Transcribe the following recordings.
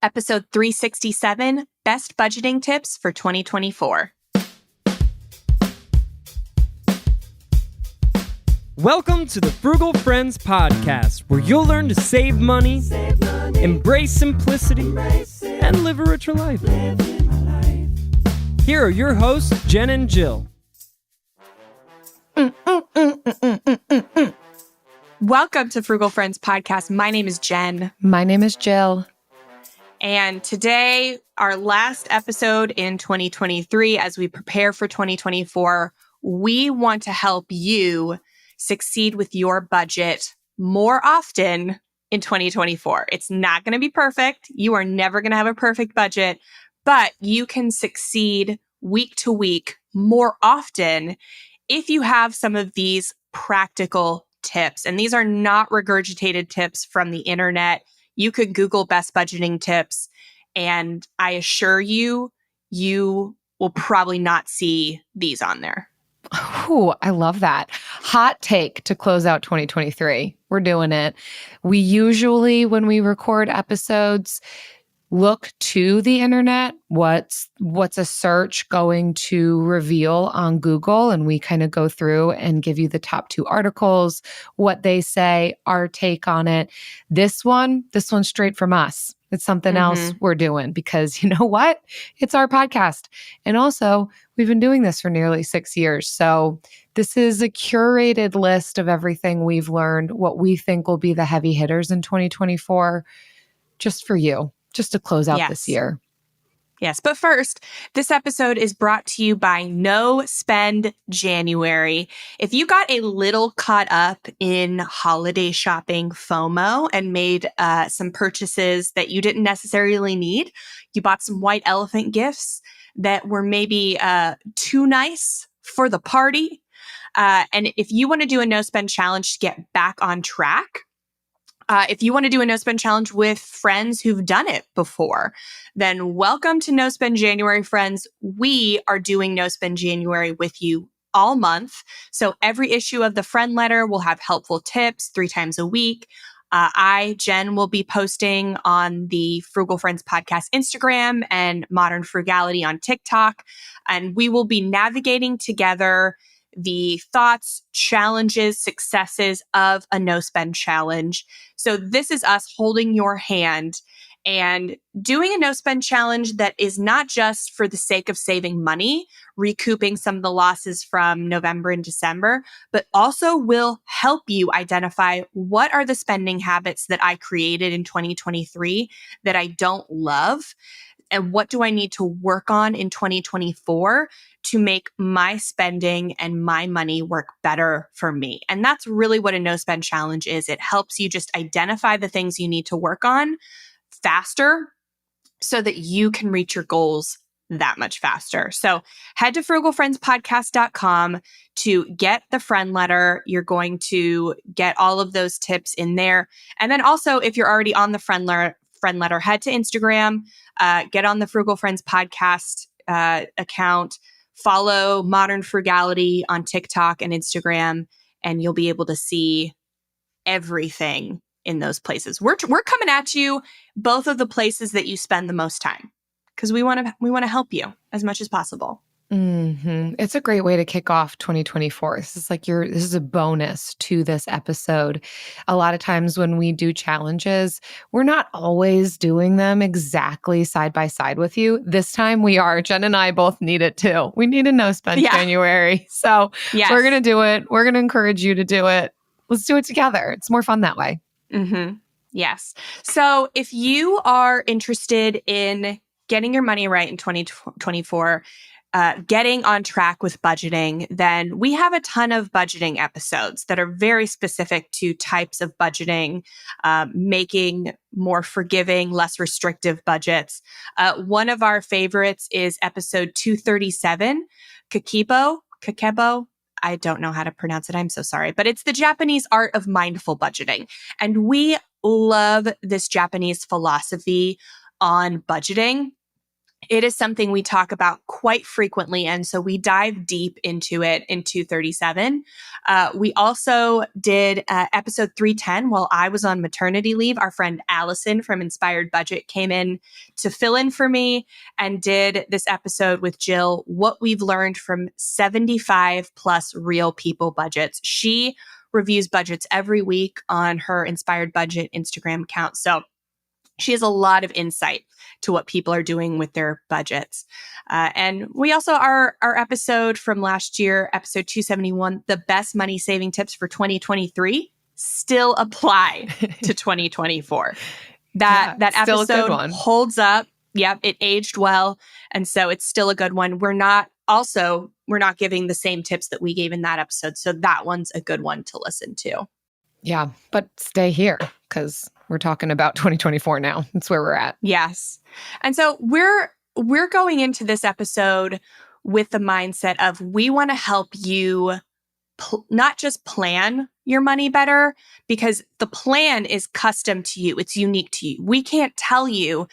episode 367, Best Budgeting Tips for 2024. Welcome to the Frugal Friends podcast, where you'll learn to save money, embrace simplicity, and live a richer life. Here are your hosts, Jen and Jill. Welcome to Frugal Friends podcast. My name is Jen. My name is Jill. And today, our last episode in 2023, as we prepare for 2024, we want to help you succeed with your budget more often in 2024. It's not going to be perfect. You are never going to have a perfect budget, but you can succeed week to week more often if you have some of these practical tips. And these are not regurgitated tips from the internet. You could Google best budgeting tips, and I assure you, you will probably not see these on there. Oh, I love that. Hot take to close out 2023. We're doing it. We usually, when we record episodes, look to the internet. What's a search going to reveal on Google? And we kind of go through and give you the top 2 articles, what they say, our take on it. This one's straight from us. It's something else we're doing because you know what? It's our podcast. And also, we've been doing this for nearly 6 years. So this is a curated list of everything we've learned, what we think will be the heavy hitters in 2024, just for you, just to close out this year. Yes, but first, this episode is brought to you by No Spend January. If you got a little caught up in holiday shopping FOMO and made some purchases that you didn't necessarily need, you bought some white elephant gifts that were maybe too nice for the party, and if you want to do a no spend challenge to get back on track, if you want to do a no spend challenge with friends who've done it before, then welcome to No Spend January, friends. We are doing No Spend January with you all month. So every issue of the friend letter will have helpful tips 3 times a week. Jen, will be posting on the Frugal Friends podcast Instagram and Modern Frugality on TikTok. And we will be navigating together the thoughts, challenges, successes of a no spend challenge. So this is us holding your hand and doing a no spend challenge that is not just for the sake of saving money, recouping some of the losses from November and December, but also will help you identify what are the spending habits that I created in 2023 that I don't love, and what do I need to work on in 2024 to make my spending and my money work better for me. And that's really what a no spend challenge is. It helps you just identify the things you need to work on faster so that you can reach your goals that much faster. So head to frugalfriendspodcast.com to get the friend letter. You're going to get all of those tips in there. And then also, if you're already on the friend letter, head to Instagram, get on the Frugal Friends podcast account, follow Modern Frugality on TikTok and Instagram, and you'll be able to see everything in those places. We're coming at you, both of the places that you spend the most time, because we want to help you as much as possible. It's a great way to kick off 2024. This is a bonus to this episode. A lot of times when we do challenges, we're not always doing them exactly side by side with you. This time we are. Jen and I both need it too. We need a no spend January. So we're going to do it. We're going to encourage you to do it. Let's do it together. It's more fun that way. Yes. So if you are interested in getting your money right in 2024, getting on track with budgeting, then we have a ton of budgeting episodes that are very specific to types of budgeting, making more forgiving, less restrictive budgets. One of our favorites is episode 237, Kakebo. I don't know how to pronounce it. I'm so sorry, but it's the Japanese art of mindful budgeting. And we love this Japanese philosophy on budgeting. It is something we talk about quite frequently. And so we dive deep into it in 237. We also did episode 310 while I was on maternity leave. Our friend Allison from Inspired Budget came in to fill in for me and did this episode with Jill, what we've learned from 75 plus real people budgets. She reviews budgets every week on her Inspired Budget Instagram account. So she has a lot of insight to what people are doing with their budgets. And we also, our episode from last year, episode 271, the best money saving tips for 2023, still apply to 2024. That episode holds up. Yep, it aged well. And so it's still a good one. We're not giving the same tips that we gave in that episode. So that one's a good one to listen to. Yeah, but stay here because we're talking about 2024 now. That's where we're at. Yes. And so we're going into this episode with the mindset of we want to help you not just plan your money better, because the plan is custom to you. It's unique to you. We can't tell you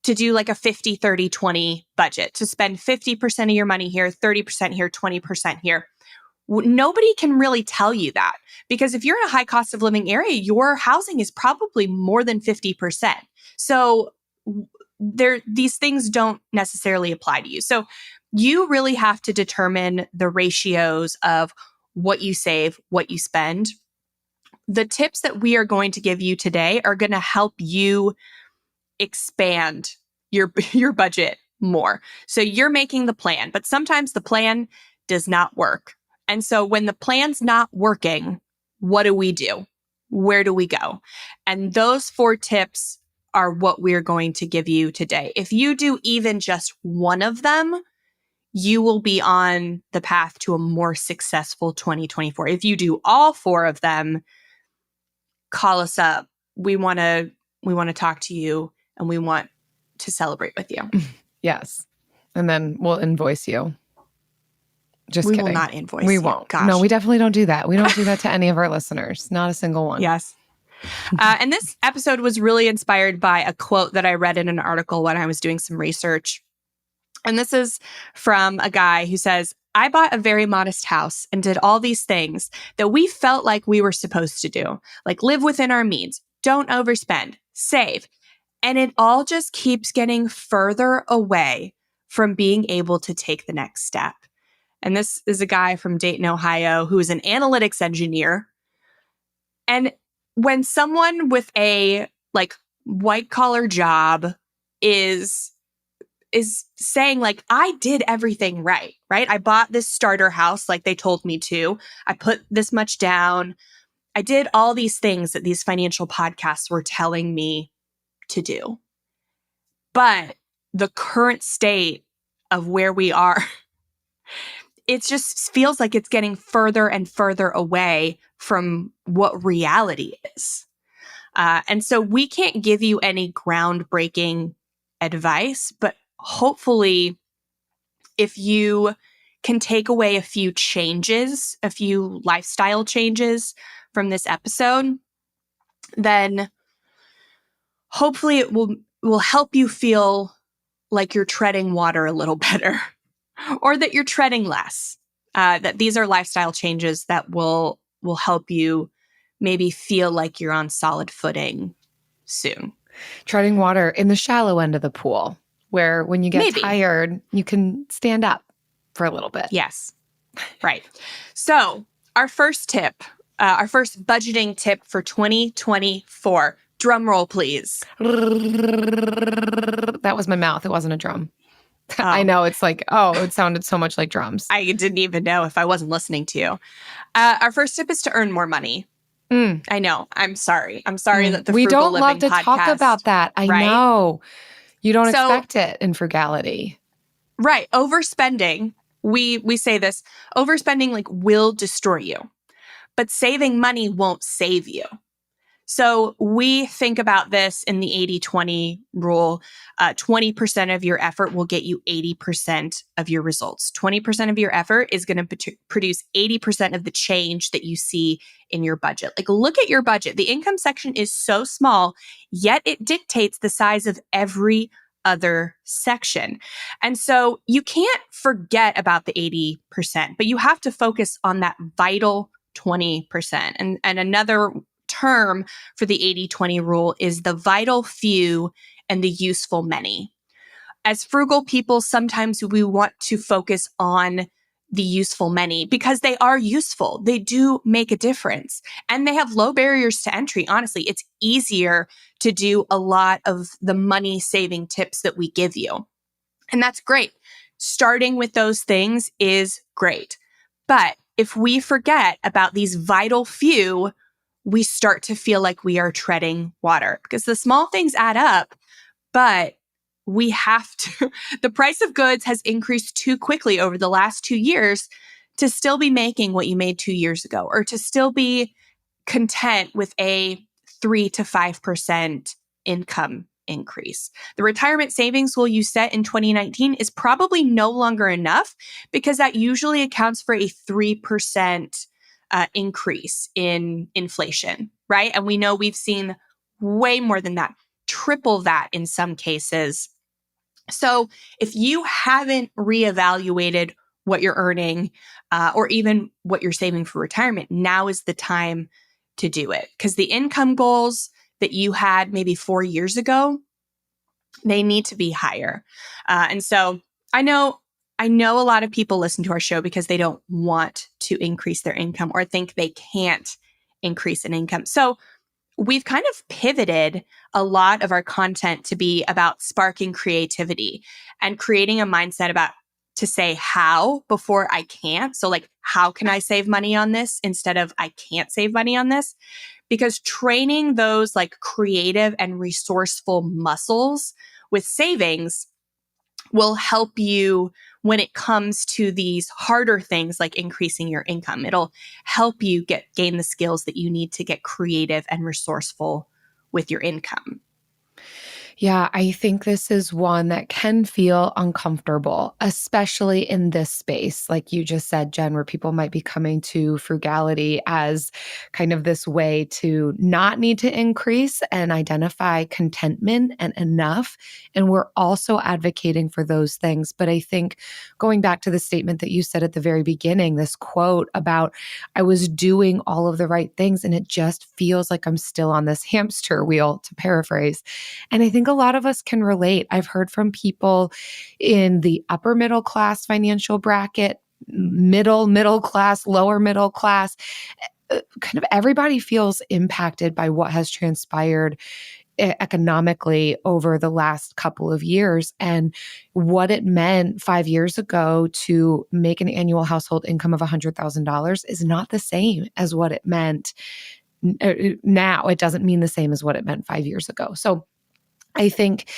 to do like a 50, 30, 20 budget, to spend 50% of your money here, 30% here, 20% here. Nobody can really tell you that, because if you're in a high cost of living area, your housing is probably more than 50%. So these things don't necessarily apply to you. So you really have to determine the ratios of what you save, what you spend. The tips that we are going to give you today are going to help you expand your budget more. So you're making the plan, but sometimes the plan does not work. And so when the plan's not working, what do we do? Where do we go? And those 4 tips are what we're going to give you today. If you do even just one of them, you will be on the path to a more successful 2024. If you do all 4 of them, call us up. We want to talk to you and we want to celebrate with you. Yes. And then we'll invoice you. Just we kidding. Will not invoice we you. won't. Gosh. No, we definitely don't do that. We don't do that to any of our listeners. Not a single one. Yes. And this episode was really inspired by a quote that I read in an article when I was doing some research. And this is from a guy who says, I bought a very modest house and did all these things that we felt like we were supposed to do, like live within our means, don't overspend, save. And it all just keeps getting further away from being able to take the next step. And this is a guy from Dayton, Ohio, who is an analytics engineer. And when someone with a like white collar job is saying like, I did everything right? I bought this starter house like they told me to. I put this much down. I did all these things that these financial podcasts were telling me to do. But the current state of where we are, it just feels like it's getting further and further away from what reality is. And so we can't give you any groundbreaking advice, but hopefully if you can take away a few changes, a few lifestyle changes from this episode, then hopefully it will help you feel like you're treading water a little better. Or that you're treading less, that these are lifestyle changes that will help you maybe feel like you're on solid footing soon. Treading water in the shallow end of the pool, where when you get tired, you can stand up for a little bit. Yes, right. So our first tip, our first budgeting tip for 2024, drum roll, please. That was my mouth. It wasn't a drum. Oh. I know. It's like, it sounded so much like drums. I didn't even know if I wasn't listening to you. Our first tip is to earn more money. I know. I'm sorry. That the we Frugal don't Living love to podcast, talk about that. I know. You don't expect it in frugality. Right. Overspending. We say this. Overspending like will destroy you. But saving money won't save you. So we think about this in the 80-20 rule. 20% of your effort will get you 80% of your results. 20% of your effort is going to produce 80% of the change that you see in your budget. Like, look at your budget. The income section is so small, yet it dictates the size of every other section. And so you can't forget about the 80%, but you have to focus on that vital 20%. And another term for the 80-20 rule is the vital few and the useful many. As frugal people, sometimes we want to focus on the useful many because they are useful. They do make a difference and they have low barriers to entry. Honestly, it's easier to do a lot of the money saving tips that we give you. And that's great. Starting with those things is great. But if we forget about these vital few, we start to feel like we are treading water because the small things add up, but we have to, the price of goods has increased too quickly over the last 2 years to still be making what you made 2 years ago, or to still be content with a 3 to 5% income increase. The retirement savings goal you set in 2019 is probably no longer enough because that usually accounts for a 3% increase in inflation, right? And we know we've seen way more than that, triple that in some cases. So if you haven't reevaluated what you're earning or even what you're saving for retirement, now is the time to do it. Because the income goals that you had maybe 4 years ago, they need to be higher. And so I know a lot of people listen to our show because they don't want to increase their income or think they can't increase an income. So we've kind of pivoted a lot of our content to be about sparking creativity and creating a mindset about to say how before I can't. So like, how can I save money on this instead of I can't save money on this? Because training those like creative and resourceful muscles with savings will help you when it comes to these harder things like increasing your income. It'll help you gain the skills that you need to get creative and resourceful with your income. Yeah, I think this is one that can feel uncomfortable, especially in this space, like you just said, Jen, where people might be coming to frugality as kind of this way to not need to increase and identify contentment and enough. And we're also advocating for those things. But I think going back to the statement that you said at the very beginning, this quote about I was doing all of the right things and it just feels like I'm still on this hamster wheel, to paraphrase. And I think a lot of us can relate. I've heard from people in the upper middle class financial bracket, middle class, lower middle class. Kind of everybody feels impacted by what has transpired economically over the last couple of years and what it meant 5 years ago to make an annual household income of $100,000 is not the same as what it meant now. It doesn't mean the same as what it meant 5 years ago. So I think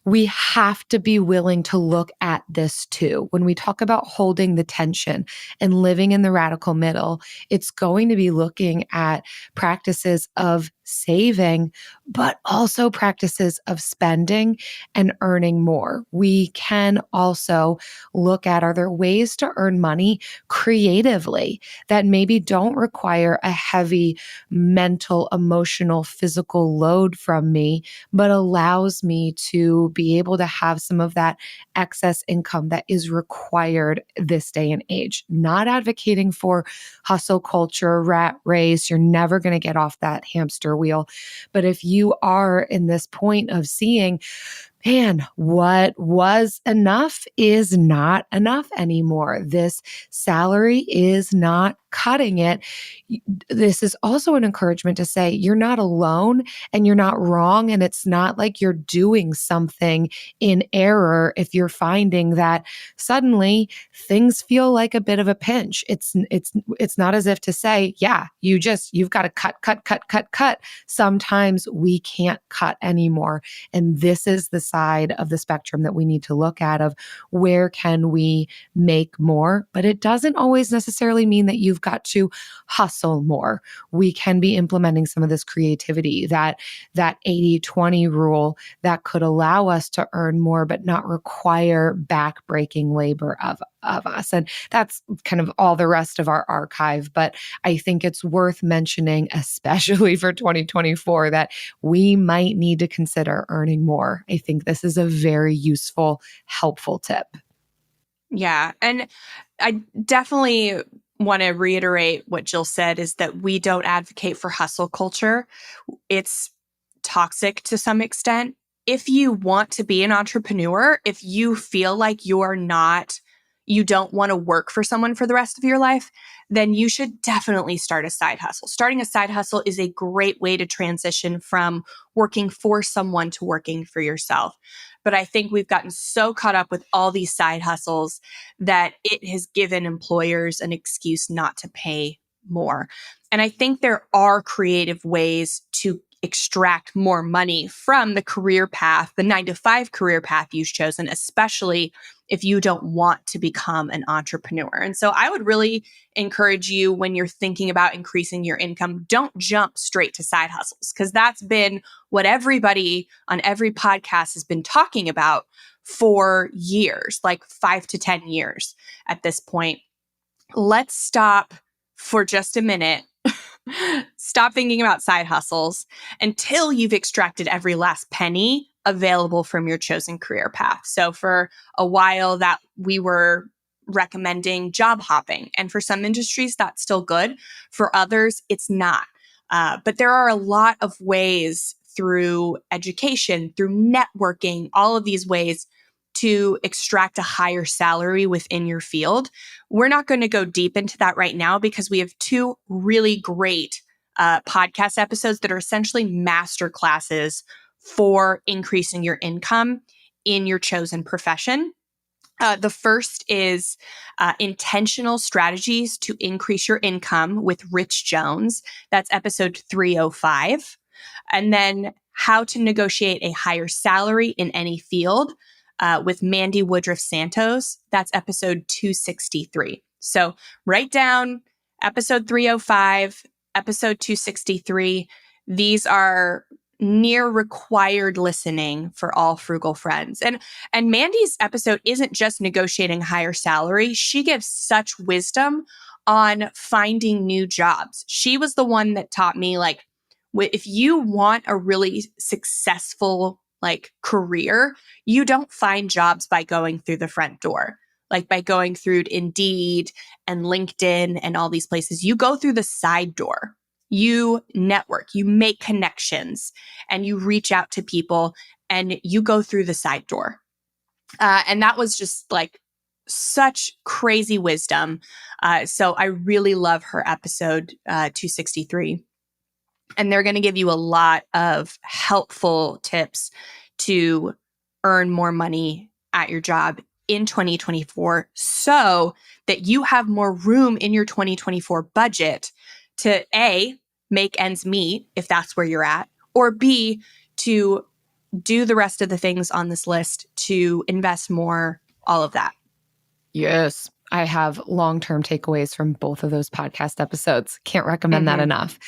we have to be willing to look at this too. When we talk about holding the tension and living in the radical middle, it's going to be looking at practices of saving, but also practices of spending and earning more. We can also look at, are there ways to earn money creatively that maybe don't require a heavy mental, emotional, physical load from me, but allows me to be able to have some of that excess income that is required this day and age. Not advocating for hustle culture, rat race. You're never going to get off that hamster wheel. But if you are in this point of seeing, man, what was enough is not enough anymore. This salary is not cutting it. This is also an encouragement to say you're not alone and you're not wrong. And it's not like you're doing something in error if you're finding that suddenly things feel like a bit of a pinch. It's not as if to say, yeah, you've got to cut. Sometimes we can't cut anymore. And this is the side of the spectrum that we need to look at of where can we make more, but it doesn't always necessarily mean that you've got to hustle more. We can be implementing some of this creativity, that 80-20 rule that could allow us to earn more, but not require back-breaking labor of us. And that's kind of all the rest of our archive. But I think it's worth mentioning, especially for 2024, that we might need to consider earning more. I think this is a very useful, helpful tip. Yeah. And I definitely want to reiterate what Jill said is that we don't advocate for hustle culture. It's toxic to some extent. If you want to be an entrepreneur, if you feel like you don't want to work for someone for the rest of your life, then you should definitely start a side hustle. Starting a side hustle is a great way to transition from working for someone to working for yourself. But I think we've gotten so caught up with all these side hustles that it has given employers an excuse not to pay more. And I think there are creative ways to extract more money from the career path, the 9-to-5 career path you've chosen, especially if you don't want to become an entrepreneur. And so I would really encourage you, when you're thinking about increasing your income, don't jump straight to side hustles, because that's been what everybody on every podcast has been talking about for years, like 5 to 10 years at this point. Let's stop for just a minute. Stop thinking about side hustles until you've extracted every last penny available from your chosen career path. So for a while that we were recommending job hopping, and for some industries that's still good. For others, it's not. But there are a lot of ways through education, through networking, all of these ways to extract a higher salary within your field. We're not going to go deep into that right now because we have 2 really great podcast episodes that are essentially master classes for increasing your income in your chosen profession. The first is intentional strategies to increase your income with Rich Jones. That's episode 305. And then how to negotiate a higher salary in any field with Mandy Woodruff Santos. That's episode 263. So write down episode 305, episode 263. These are near required listening for all frugal friends. And Mandy's episode isn't just negotiating higher salary. She gives such wisdom on finding new jobs. She was the one that taught me, like, if you want a really successful career, you don't find jobs by going through the front door, like by going through Indeed and LinkedIn and all these places. You go through the side door. You network, you make connections, and you reach out to people, and you go through the side door. And that was just such crazy wisdom. So I really love her episode 263. And they're going to give you a lot of helpful tips to earn more money at your job in 2024 so that you have more room in your 2024 budget to A, make ends meet if that's where you're at, or B, to do the rest of the things on this list, to invest more, all of that. Yes. I have long-term takeaways from both of those podcast episodes. Can't recommend that enough.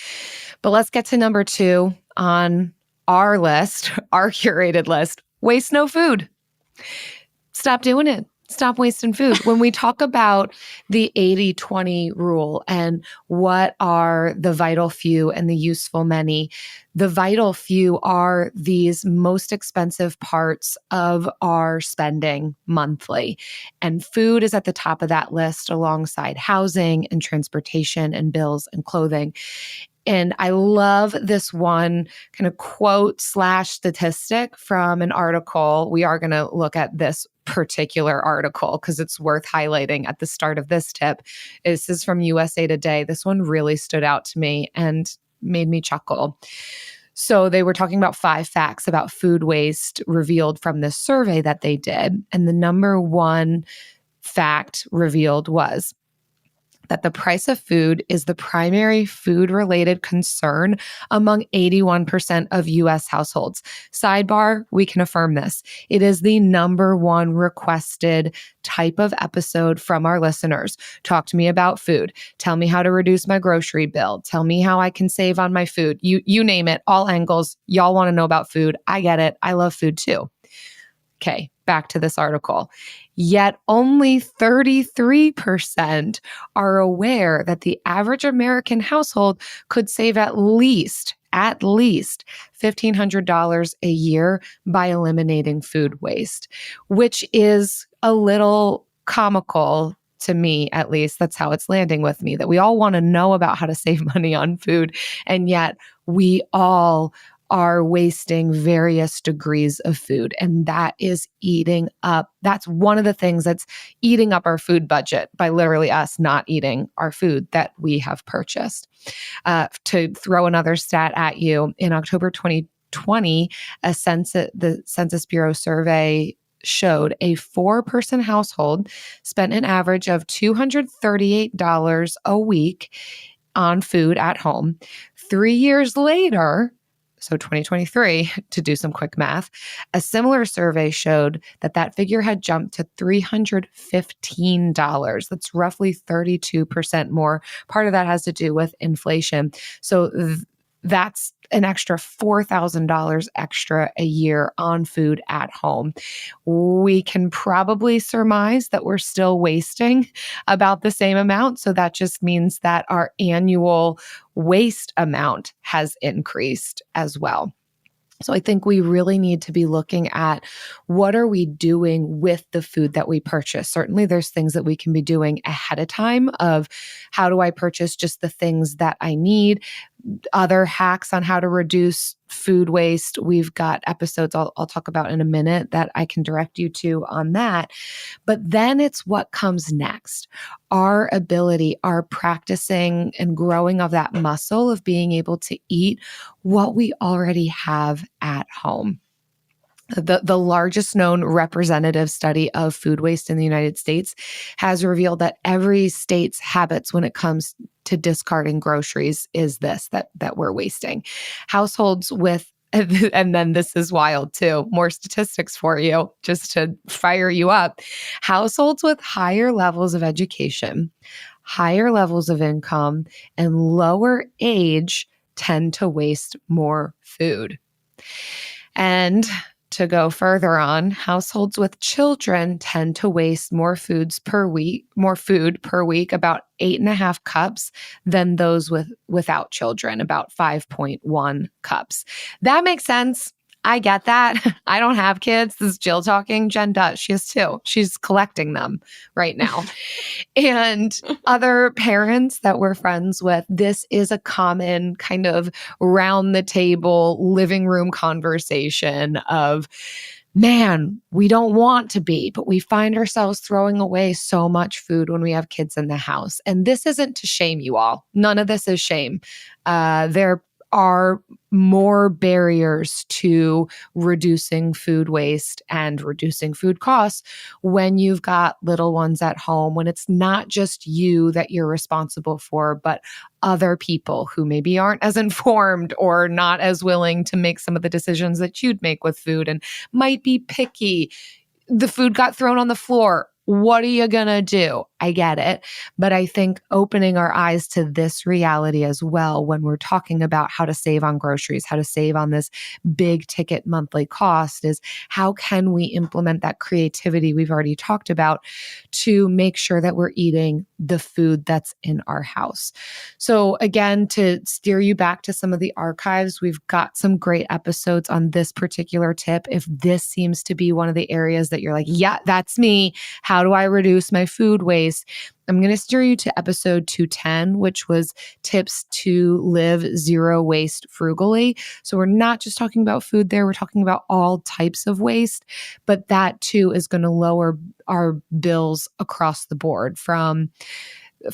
But let's get to number 2 on our list, our curated list. Waste no food. Stop doing it. Stop wasting food. When we talk about the 80-20 rule and what are the vital few and the useful many, the vital few are these most expensive parts of our spending monthly. And food is at the top of that list alongside housing and transportation and bills and clothing. And I love this one kind of quote / statistic from an article. We are going to look at this particular article because it's worth highlighting at the start of this tip. This is from USA Today. This one really stood out to me and made me chuckle. So they were talking about 5 facts about food waste revealed from this survey that they did. And the number 1 fact revealed was that the price of food is the primary food-related concern among 81% of U.S. households. Sidebar, we can affirm this. It is the number 1 requested type of episode from our listeners. Talk to me about food. Tell me how to reduce my grocery bill. Tell me how I can save on my food. You name it, all angles. Y'all want to know about food. I get it. I love food too. Okay, back to this article. Yet only 33% are aware that the average American household could save at least $1,500 a year by eliminating food waste, which is a little comical to me, at least. That's how it's landing with me, that we all want to know about how to save money on food. And yet we all are wasting various degrees of food. And that is eating up. That's one of the things that's eating up our food budget by literally us not eating our food that we have purchased. To throw another stat at you, in October 2020, the Census Bureau survey showed a 4-person household spent an average of $238 a week on food at home. 3 years later, so 2023, to do some quick math, a similar survey showed that figure had jumped to $315. That's roughly 32% more. Part of that has to do with inflation. So that's an extra $4,000 extra a year on food at home. We can probably surmise that we're still wasting about the same amount. So that just means that our annual waste amount has increased as well. So I think we really need to be looking at what are we doing with the food that we purchase. Certainly there's things that we can be doing ahead of time of how do I purchase just the things that I need. Other hacks on how to reduce food waste. We've got episodes I'll talk about in a minute that I can direct you to on that. But then it's what comes next. Our ability, our practicing and growing of that muscle of being able to eat what we already have at home. The largest known representative study of food waste in the United States has revealed that every state's habits when it comes to discarding groceries is this, that we're wasting. Households with, and then this is wild too, more statistics for you, just to fire you up. Households with higher levels of education, higher levels of income, and lower age tend to waste more food. And to go further on, households with children tend to waste more food per week, about 8.5 cups than those without children, about 5.1 cups. That makes sense. I get that. I don't have kids. This is Jill talking. Jen does. She has 2. She's collecting them right now. And other parents that we're friends with, this is a common kind of round the table living room conversation of, man, we don't want to be, but we find ourselves throwing away so much food when we have kids in the house. And this isn't to shame you all. None of this is shame. There are more barriers to reducing food waste and reducing food costs when you've got little ones at home, when it's not just you that you're responsible for, but other people who maybe aren't as informed or not as willing to make some of the decisions that you'd make with food and might be picky. The food got thrown on the floor. What are you going to do? I get it. But I think opening our eyes to this reality as well when we're talking about how to save on groceries, how to save on this big ticket monthly cost is how can we implement that creativity we've already talked about to make sure that we're eating the food that's in our house. So again, to steer you back to some of the archives, we've got some great episodes on this particular tip. If this seems to be one of the areas that you're like, yeah, that's me. How do I reduce my food waste? I'm going to steer you to episode 210, which was tips to live zero waste frugally. So we're not just talking about food there. We're talking about all types of waste, but that too is going to lower our bills across the board from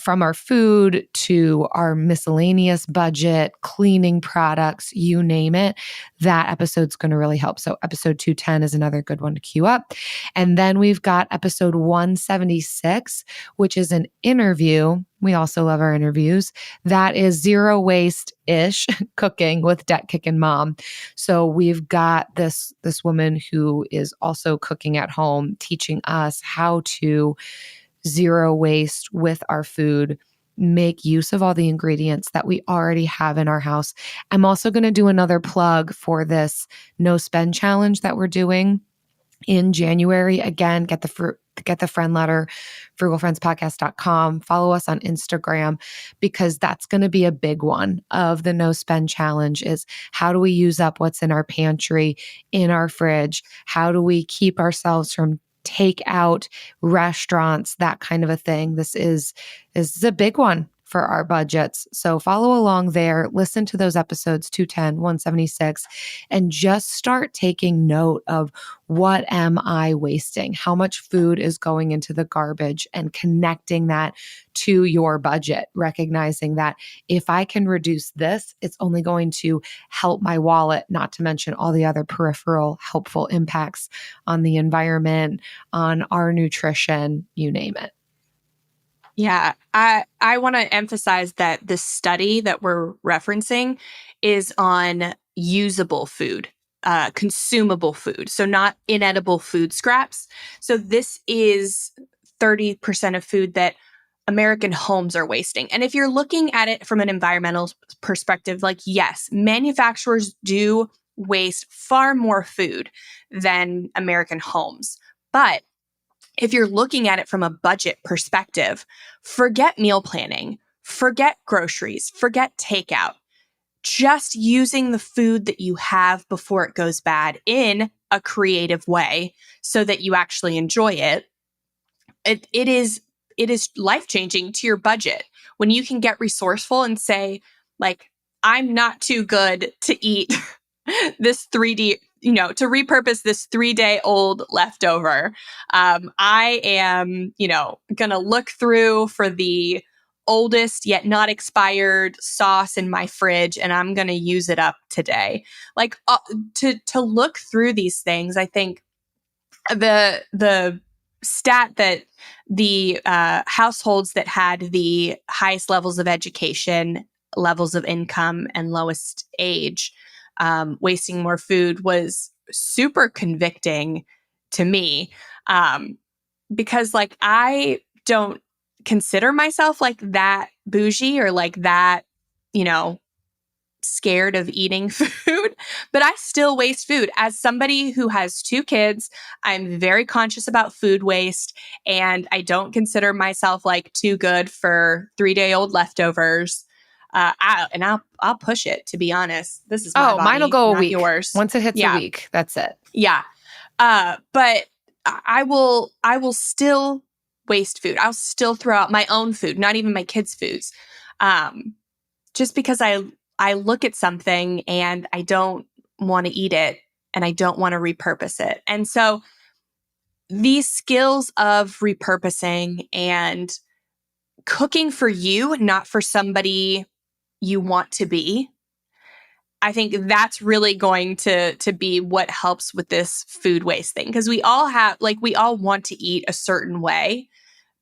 our food to our miscellaneous budget, cleaning products, you name it. That episode's going to really help. So episode 210 is another good one to queue up. And then we've got episode 176, which is an interview. We also love our interviews. That is zero waste-ish cooking with Debt Kickin' Mom. So we've got this woman who is also cooking at home, teaching us how to zero waste with our food, make use of all the ingredients that we already have in our house. I'm also going to do another plug for this no spend challenge that we're doing. in January. Again, get the friend letter, frugalfriendspodcast.com. Follow us on Instagram, because that's going to be a big one of the no spend challenge is how do we use up what's in our pantry, in our fridge? How do we keep ourselves from takeout, restaurants, that kind of a thing? This is a big one for our budgets. So follow along there, listen to those episodes 210, 176, and just start taking note of what am I wasting? How much food is going into the garbage, and connecting that to your budget, recognizing that if I can reduce this, it's only going to help my wallet, not to mention all the other peripheral helpful impacts on the environment, on our nutrition, you name it. Yeah, I want to emphasize that the study that we're referencing is on usable food, consumable food, so not inedible food scraps. So this is 30% of food that American homes are wasting. And if you're looking at it from an environmental perspective, like, yes, manufacturers do waste far more food than American homes. But if you're looking at it from a budget perspective, forget meal planning, forget groceries, forget takeout. Just using the food that you have before it goes bad in a creative way so that you actually enjoy it. It is life-changing to your budget when you can get resourceful and say, like, I'm not too good to eat this 3D, to repurpose this 3-day-old leftover. I am, going to look through for the oldest yet not expired sauce in my fridge, and I'm going to use it up today. Like, to look through these things, I think the stat that the households that had the highest levels of education, levels of income, and lowest age wasting more food was super convicting to me, because, like, I don't consider myself like that bougie or like that, scared of eating food, but I still waste food. As somebody who has 2 kids, I'm very conscious about food waste, and I don't consider myself like too good for 3-day-old leftovers. I'll push it, to be honest. This is my body, mine will go a not week. yours. Once it hits a week, that's it. Yeah. But I will still waste food. I'll still throw out my own food, not even my kids' foods. Just because I look at something and I don't want to eat it and I don't want to repurpose it. And so these skills of repurposing and cooking for you, not for somebody you want to be, I think that's really going to be what helps with this food waste thing. Because we all want to eat a certain way,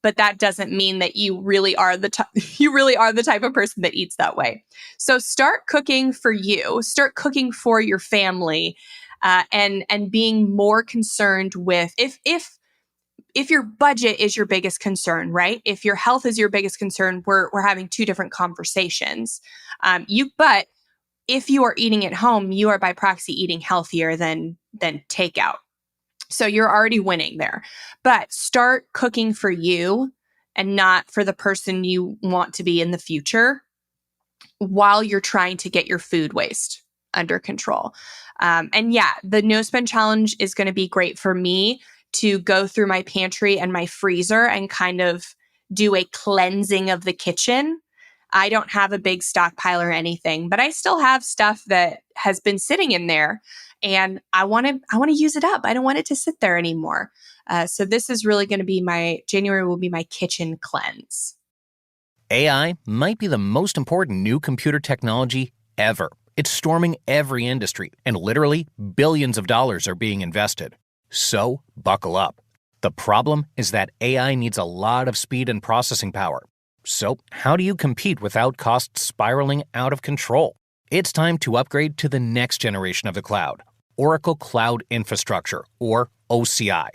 but that doesn't mean that you really are the type of person that eats that way. So start cooking for you, start cooking for your family, and being more concerned with if your budget is your biggest concern, right? If your health is your biggest concern, we're having 2 different conversations. But if you are eating at home, you are by proxy eating healthier than takeout. So you're already winning there. But start cooking for you and not for the person you want to be in the future while you're trying to get your food waste under control. And yeah, the no spend challenge is going to be great for me to go through my pantry and my freezer and kind of do a cleansing of the kitchen. I don't have a big stockpile or anything, but I still have stuff that has been sitting in there, and I want to use it up. I don't want it to sit there anymore. So this is really going to be January will be my kitchen cleanse. AI might be the most important new computer technology ever. It's storming every industry, and literally billions of dollars are being invested. So buckle up. The problem is that AI needs a lot of speed and processing power. So how do you compete without costs spiraling out of control? It's time to upgrade to the next generation of the cloud, Oracle Cloud Infrastructure, or OCI.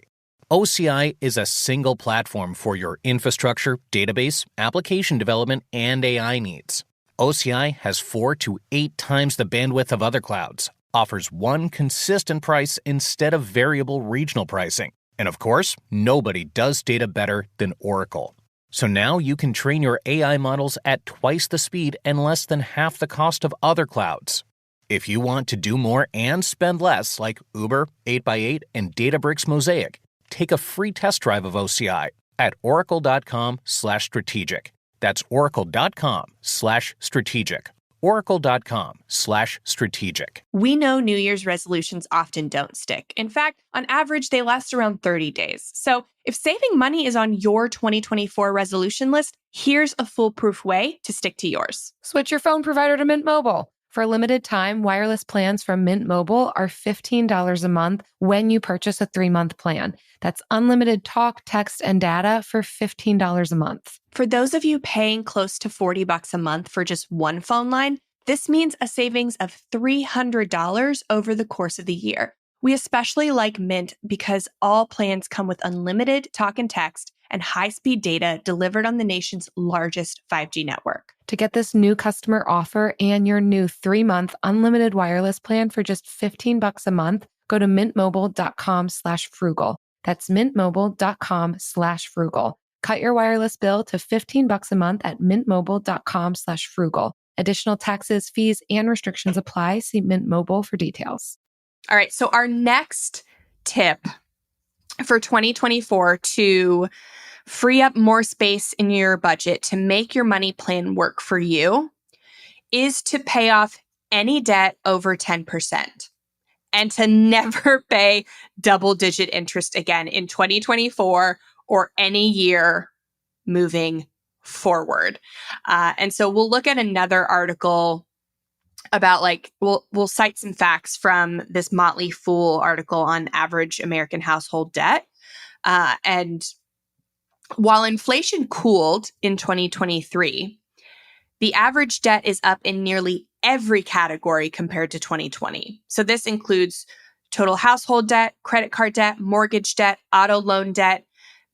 OCI is a single platform for your infrastructure, database, application development, and AI needs. OCI has 4 to 8 times the bandwidth of other clouds, offers one consistent price instead of variable regional pricing. And of course, nobody does data better than Oracle. So now you can train your AI models at twice the speed and less than half the cost of other clouds. If you want to do more and spend less, like Uber, 8x8, and Databricks Mosaic, take a free test drive of OCI at oracle.com/strategic. That's oracle.com/strategic. oracle.com/strategic. We know New Year's resolutions often don't stick. In fact, on average, they last around 30 days. So if saving money is on your 2024 resolution list, here's a foolproof way to stick to yours. Switch your phone provider to Mint Mobile. For a limited time, wireless plans from Mint Mobile are $15 a month when you purchase a 3-month plan. That's unlimited talk, text, and data for $15 a month. For those of you paying close to $40 a month for just one phone line, this means a savings of $300 over the course of the year. We especially like Mint because all plans come with unlimited talk and text and high-speed data delivered on the nation's largest 5G network. To get this new customer offer and your new 3-month unlimited wireless plan for just $15 a month, go to mintmobile.com/frugal. That's mintmobile.com/frugal. Cut your wireless bill to $15 a month at mintmobile.com/frugal. Additional taxes, fees, and restrictions apply. See Mint Mobile for details. All right, so our next tip for 2024 to free up more space in your budget to make your money plan work for you is to pay off any debt over 10% and to never pay double-digit interest again in 2024 or any year moving forward. And so we'll look at another article about we'll cite some facts from this Motley Fool article on average American household debt. And while inflation cooled in 2023, the average debt is up in nearly every category compared to 2020. So this includes total household debt, credit card debt, mortgage debt, auto loan debt.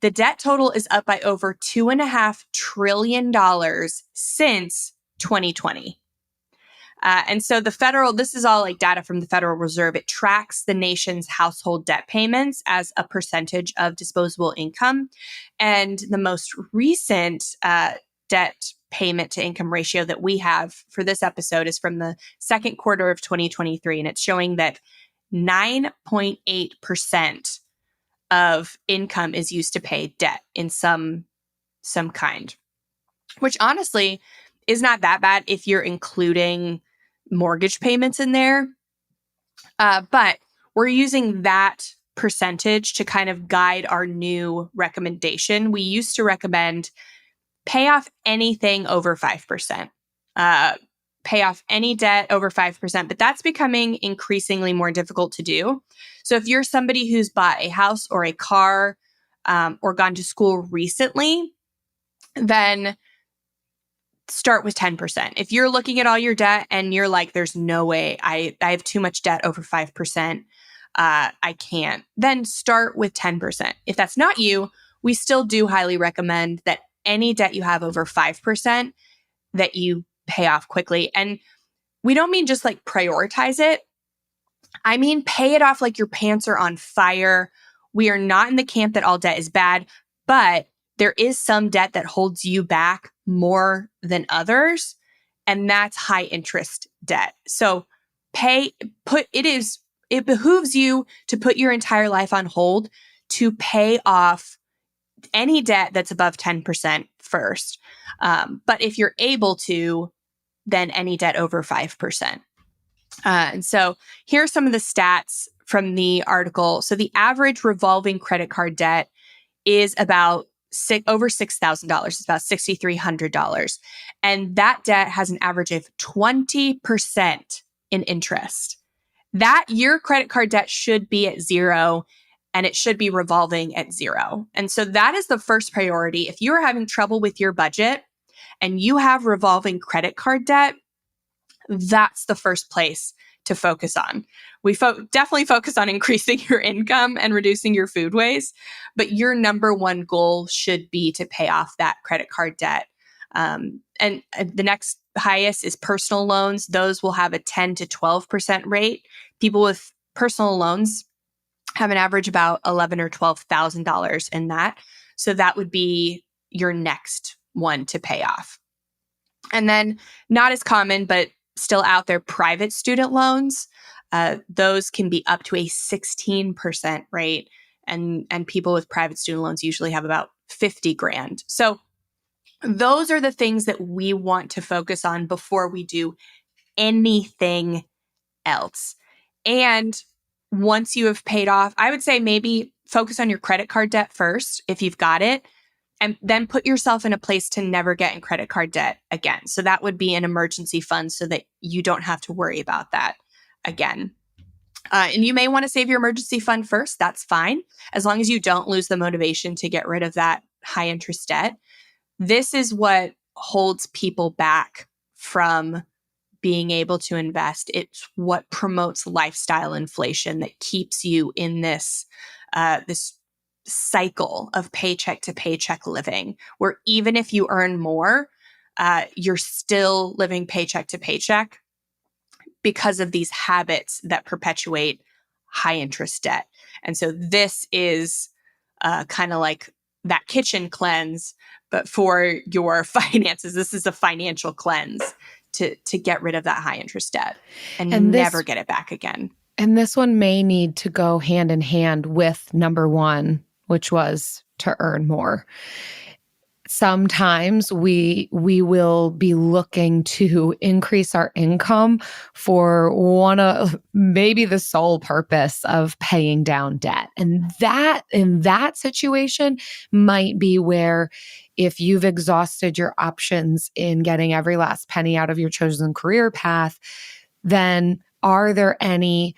The debt total is up by over $2.5 trillion since 2020. And so this is all data from the Federal Reserve. It tracks the nation's household debt payments as a percentage of disposable income. And the most recent debt payment to income ratio that we have for this episode is from the second quarter of 2023. And it's showing that 9.8% of income is used to pay debt in some kind, which honestly is not that bad if you're including mortgage payments in there. But we're using that percentage to kind of guide our new recommendation. We used to recommend pay off anything over 5%. Pay off any debt over 5%, but that's becoming increasingly more difficult to do. So if you're somebody who's bought a house or a car or gone to school recently, then start with 10%. If you're looking at all your debt and you're like, there's no way, I have too much debt over 5%, I can't, then start with 10%. If that's not you, we still do highly recommend that any debt you have over 5%, that you pay off quickly. And we don't mean just prioritize it. I mean, pay it off like your pants are on fire. We are not in the camp that all debt is bad, but there is some debt that holds you back more than others, and that's high interest debt. So it behooves you to put your entire life on hold to pay off any debt that's above 10% first. But if you're able to, then any debt over 5%. And so here are some of the stats from the article. So the average revolving credit card debt is about over $6,000. It's about $6,300. And that debt has an average of 20% in interest. That your credit card debt should be at zero, and it should be revolving at zero. And so that is the first priority. If you're having trouble with your budget and you have revolving credit card debt, that's the first place to focus on. We definitely focus on increasing your income and reducing your food waste, but your number one goal should be to pay off that credit card debt. And And the next highest is personal loans. Those will have a 10 to 12% rate. People with personal loans have an average about $11,000 or $12,000 in that. So that would be your next one to pay off. And then not as common, but still out there, private student loans. Those can be up to a 16% rate. And people with private student loans usually have about 50 grand. So those are the things that we want to focus on before we do anything else. And once you have paid off, I would say maybe focus on your credit card debt first, if you've got it, and then put yourself in a place to never get in credit card debt again. So that would be an emergency fund so that you don't have to worry about that again. And you may want to save your emergency fund first. That's fine, as long as you don't lose the motivation to get rid of that high interest debt. This is what holds people back from being able to invest. It's what promotes lifestyle inflation that keeps you in this cycle of paycheck to paycheck living, where even if you earn more, you're still living paycheck to paycheck because of these habits that perpetuate high interest debt. And so this is kind of like that kitchen cleanse, but for your finances. This is a financial cleanse to get rid of that high interest debt and never get it back again. And this one may need to go hand in hand with number one, which was to earn more. Sometimes we will be looking to increase our income for one of maybe the sole purpose of paying down debt. And that in that situation might be where, if you've exhausted your options in getting every last penny out of your chosen career path, then are there any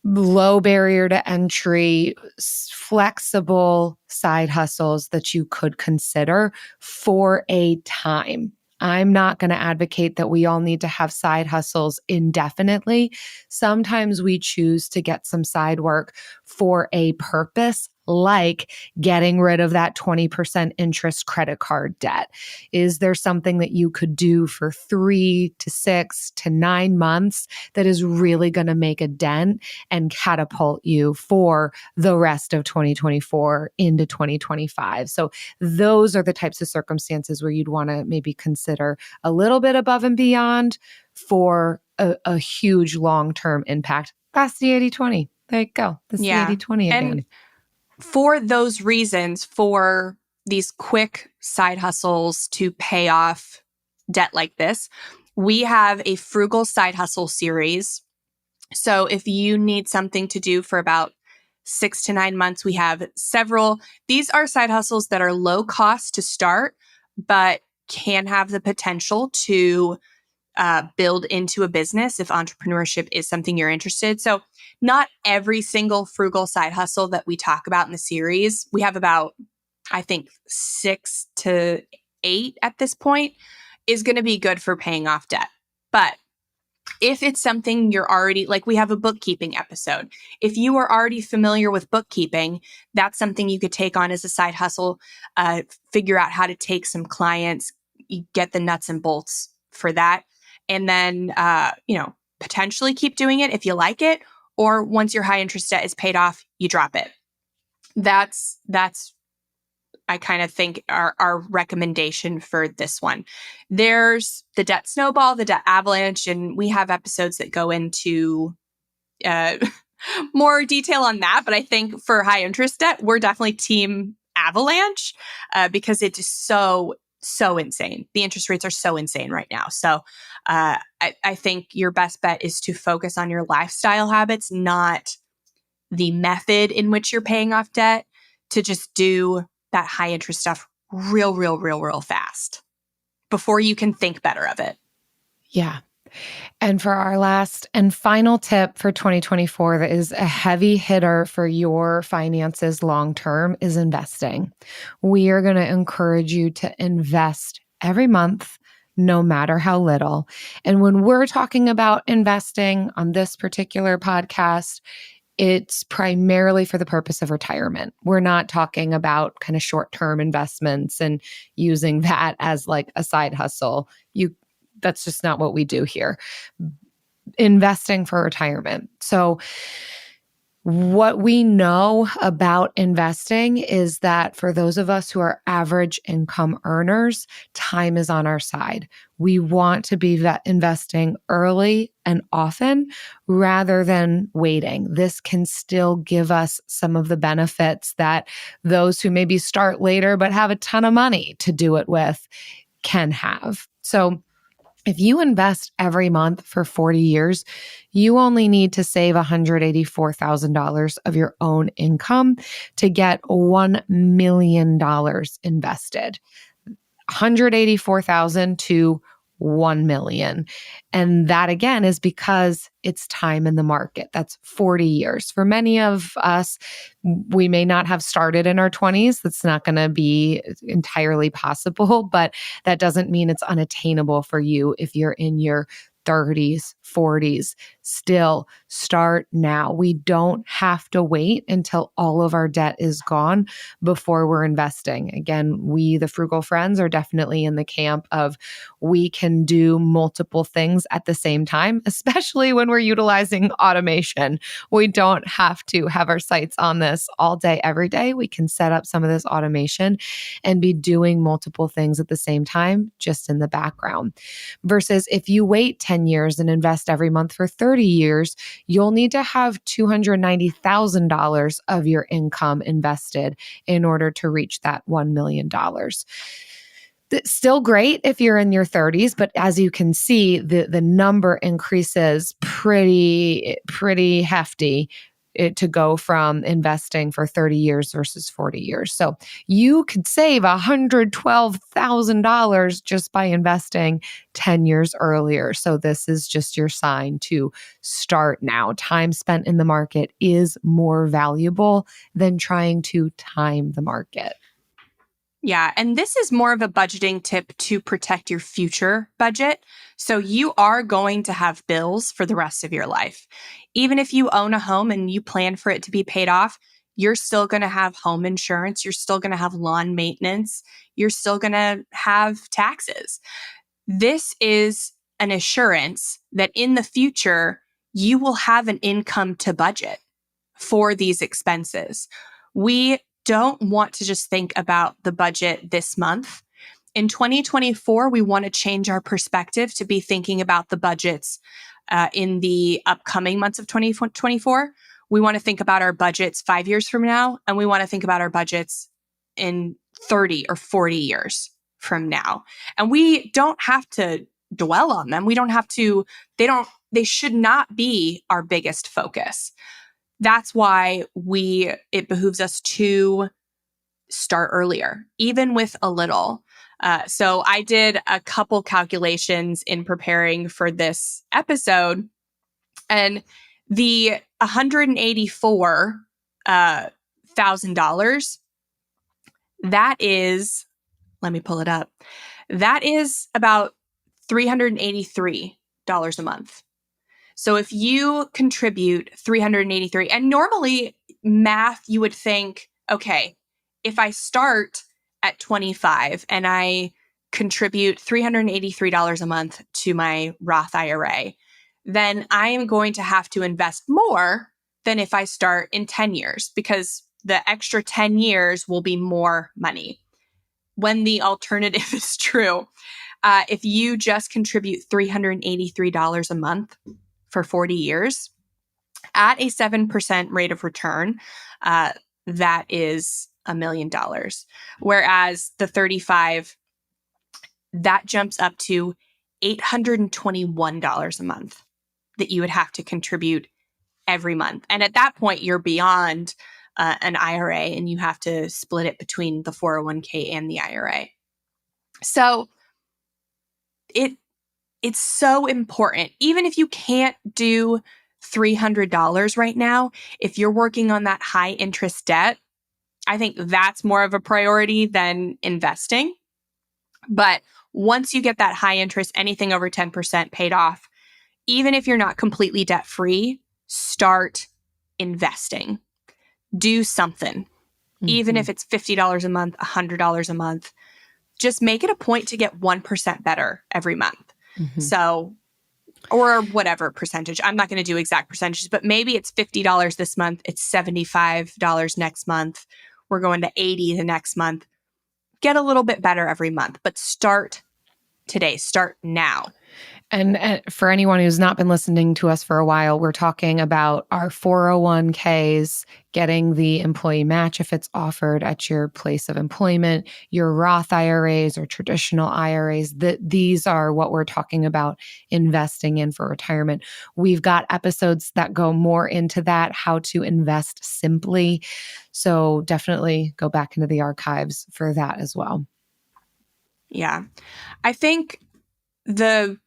low barrier to entry, flexible side hustles that you could consider for a time? I'm not going to advocate that we all need to have side hustles indefinitely. Sometimes we choose to get some side work for a purpose, like getting rid of that 20% interest credit card debt. Is there something that you could do for 3 to 6 to 9 months that is really going to make a dent and catapult you for the rest of 2024 into 2025? So those are the types of circumstances where you'd want to maybe consider a little bit above and beyond for a huge long-term impact. That's the 80-20. There you go. That's the 80-20 again. And for those reasons, for these quick side hustles to pay off debt like this, we have a frugal side hustle series. So if you need something to do for about 6 to 9 months, we have several. These are side hustles that are low cost to start, but can have the potential to build into a business if entrepreneurship is something you're interested in. So not every single frugal side hustle that we talk about in the series, we have about, I think, 6 to 8 at this point, is going to be good for paying off debt. But if it's something you're already, like we have a bookkeeping episode. If you are already familiar with bookkeeping, that's something you could take on as a side hustle, figure out how to take some clients, you get the nuts and bolts for that. And then, potentially keep doing it if you like it. Or once your high interest debt is paid off, you drop it. That's I kind of think our recommendation for this one. There's the debt snowball, the debt avalanche, and we have episodes that go into more detail on that. But I think for high interest debt, we're definitely team avalanche because it is so insane. The interest rates are so insane right now. So I think your best bet is to focus on your lifestyle habits, not the method in which you're paying off debt, to just do that high interest stuff real fast before you can think better of it. Yeah. And for our last and final tip for 2024 that is a heavy hitter for your finances long-term is investing. We are going to encourage you to invest every month, no matter how little. And when we're talking about investing on this particular podcast, it's primarily for the purpose of retirement. We're not talking about kind of short-term investments and using that as like a side hustle. That's just not what we do here. Investing for retirement. So what we know about investing is that for those of us who are average income earners, time is on our side. We want to be investing early and often rather than waiting. This can still give us some of the benefits that those who maybe start later but have a ton of money to do it with can have. So if you invest every month for 40 years, you only need to save $184,000 of your own income to get $1 million invested. $184,000 to $1 million. And that again is because it's time in the market. That's 40 years. For many of us, we may not have started in our 20s. That's not going to be entirely possible, but that doesn't mean it's unattainable for you if you're in your 30s, 40s. Still, start now. We don't have to wait until all of our debt is gone before we're investing. Again, we, the Frugal Friends, are definitely in the camp of we can do multiple things at the same time, especially when we're utilizing automation. We don't have to have our sights on this all day, every day. We can set up some of this automation and be doing multiple things at the same time, just in the background. Versus if you wait 10 years and invest every month for 30 years, you'll need to have $290,000 of your income invested in order to reach that $1 million. It's still great if you're in your 30s, but as you can see, the number increases pretty hefty to go from investing for 30 years versus 40 years. So you could save $112,000 just by investing 10 years earlier. So this is just your sign to start now. Time spent in the market is more valuable than trying to time the market. Yeah, and this is more of a budgeting tip to protect your future budget. So you are going to have bills for the rest of your life. Even if you own a home and you plan for it to be paid off, you're still going to have home insurance. You're still going to have lawn maintenance. You're still going to have taxes. This is an assurance that in the future, you will have an income to budget for these expenses. We don't want to just think about the budget this month. In 2024, we want to change our perspective to be thinking about the budgets in the upcoming months of 2024. We want to think about our budgets 5 years from now, and we want to think about our budgets in 30 or 40 years from now. And we don't have to dwell on them. We don't have to, they should not be our biggest focus. That's why it behooves us to start earlier, even with a little. So I did a couple calculations in preparing for this episode, and the $184,000, that is, let me pull it up. That is about $383 a month. So if you contribute $383, and normally math, you would think, okay, if I start at 25 and I contribute $383 a month to my Roth IRA, then I am going to have to invest more than if I start in 10 years, because the extra 10 years will be more money. When the alternative is true, if you just contribute $383 a month for 40 years at a 7% rate of return, that is $1 million. Whereas the 35, that jumps up to $821 a month that you would have to contribute every month. And at that point, you're beyond an IRA and you have to split it between the 401k and the IRA. So it's so important. Even if you can't do $300 right now, if you're working on that high interest debt, I think that's more of a priority than investing. But once you get that high interest, anything over 10% paid off, even if you're not completely debt free, start investing. Do something. Even if it's $50 a month, $100 a month, just make it a point to get 1% better every month. So, or whatever percentage. I'm not going to do exact percentages, but maybe it's $50 this month. It's $75 next month. We're going to $80 the next month. Get a little bit better every month, but start today. Start now. And for anyone who's not been listening to us for a while, we're talking about our 401ks, getting the employee match if it's offered at your place of employment, your Roth IRAs or traditional IRAs. These are what we're talking about investing in for retirement. We've got episodes that go more into that, how to invest simply. So definitely go back into the archives for that as well. Yeah. I think the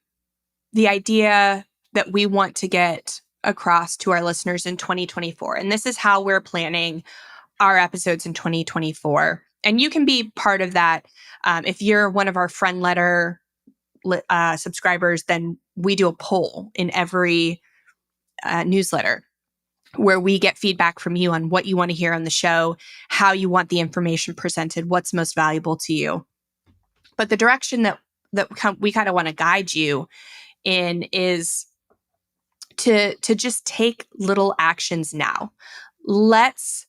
idea that we want to get across to our listeners in 2024, and this is how we're planning our episodes in 2024. And you can be part of that. If you're one of our friend letter subscribers, then we do a poll in every newsletter where we get feedback from you on what you want to hear on the show, how you want the information presented, what's most valuable to you. But the direction that we kind of want to guide you in is to just take little actions now. Let's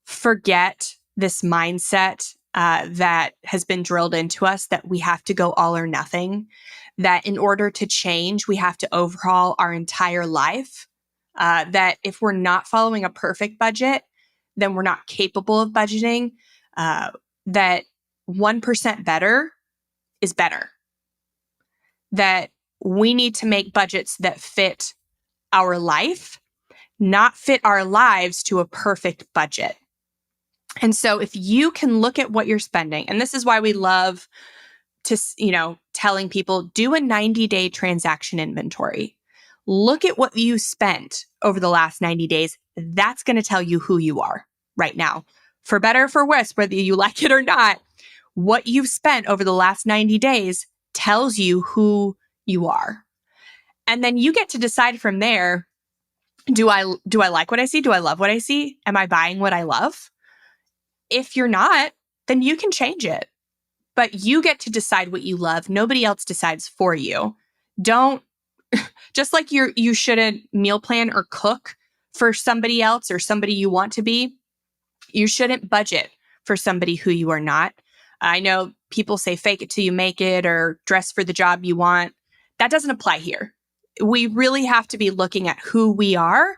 forget this mindset that has been drilled into us that we have to go all or nothing, that in order to change, we have to overhaul our entire life, that if we're not following a perfect budget, then we're not capable of budgeting, that 1% better is better, that we need to make budgets that fit our life, not fit our lives to a perfect budget. And so if you can look at what you're spending, and this is why we love to, telling people, do a 90-day transaction inventory. Look at what you spent over the last 90 days. That's going to tell you who you are right now. For better or for worse, whether you like it or not, what you've spent over the last 90 days tells you who you are. And then you get to decide from there, do I like what I see? Do I love what I see? Am I buying what I love? If you're not, then you can change it. But you get to decide what you love. Nobody else decides for you. Don't, just like you shouldn't meal plan or cook for somebody else or somebody you want to be, you shouldn't budget for somebody who you are not. I know people say fake it till you make it or dress for the job you want. That doesn't apply here. We really have to be looking at who we are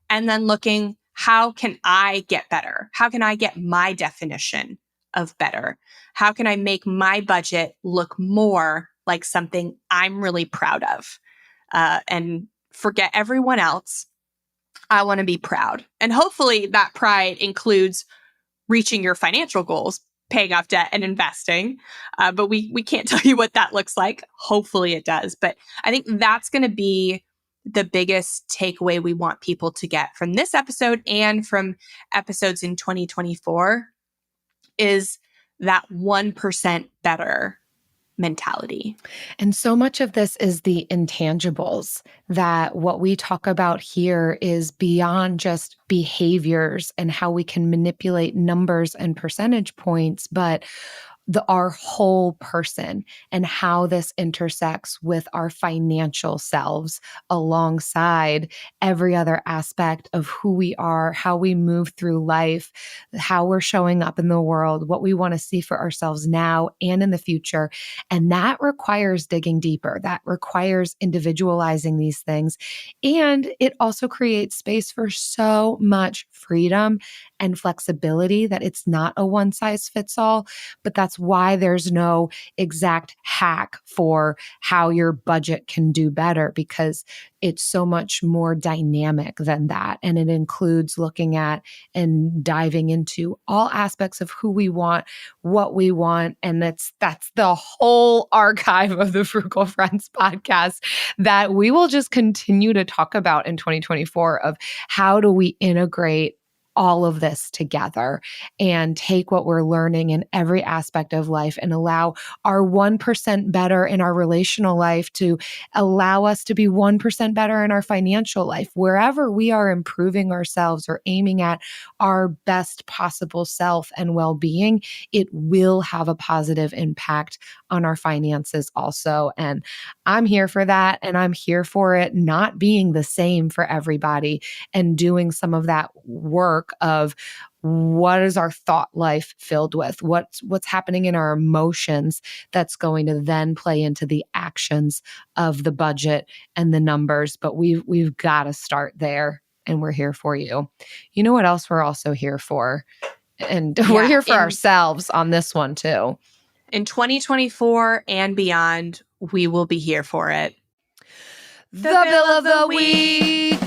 and then looking, how can I get better? How can I get my definition of better? How can I make my budget look more like something I'm really proud of? And forget everyone else. I want to be proud. And hopefully that pride includes reaching your financial goals, paying off debt and investing. But we can't tell you what that looks like. Hopefully it does. But I think that's going to be the biggest takeaway we want people to get from this episode and from episodes in 2024 is that 1% better mentality. And so much of this is the intangibles, that what we talk about here is beyond just behaviors and how we can manipulate numbers and percentage points, but our whole person and how this intersects with our financial selves alongside every other aspect of who we are, how we move through life, how we're showing up in the world, what we want to see for ourselves now and in the future. And that requires digging deeper. That requires individualizing these things. And it also creates space for so much freedom and flexibility that it's not a one size fits all, but that's why there's no exact hack for how your budget can do better, because it's so much more dynamic than that. And it includes looking at and diving into all aspects of who we want, what we want. And that's the whole archive of the Frugal Friends podcast that we will just continue to talk about in 2024 of how do we integrate all of this together and take what we're learning in every aspect of life and allow our 1% better in our relational life to allow us to be 1% better in our financial life. Wherever we are improving ourselves or aiming at our best possible self and well-being, it will have a positive impact on our finances also. And I'm here for that. And I'm here for it not being the same for everybody and doing some of that work of what is our thought life filled with? What's happening in our emotions that's going to then play into the actions of the budget and the numbers. But we've got to start there, and we're here for you. You know what else we're also here for? And we're here for ourselves on this one too. In 2024 and beyond, we will be here for it. The Bill of the Week.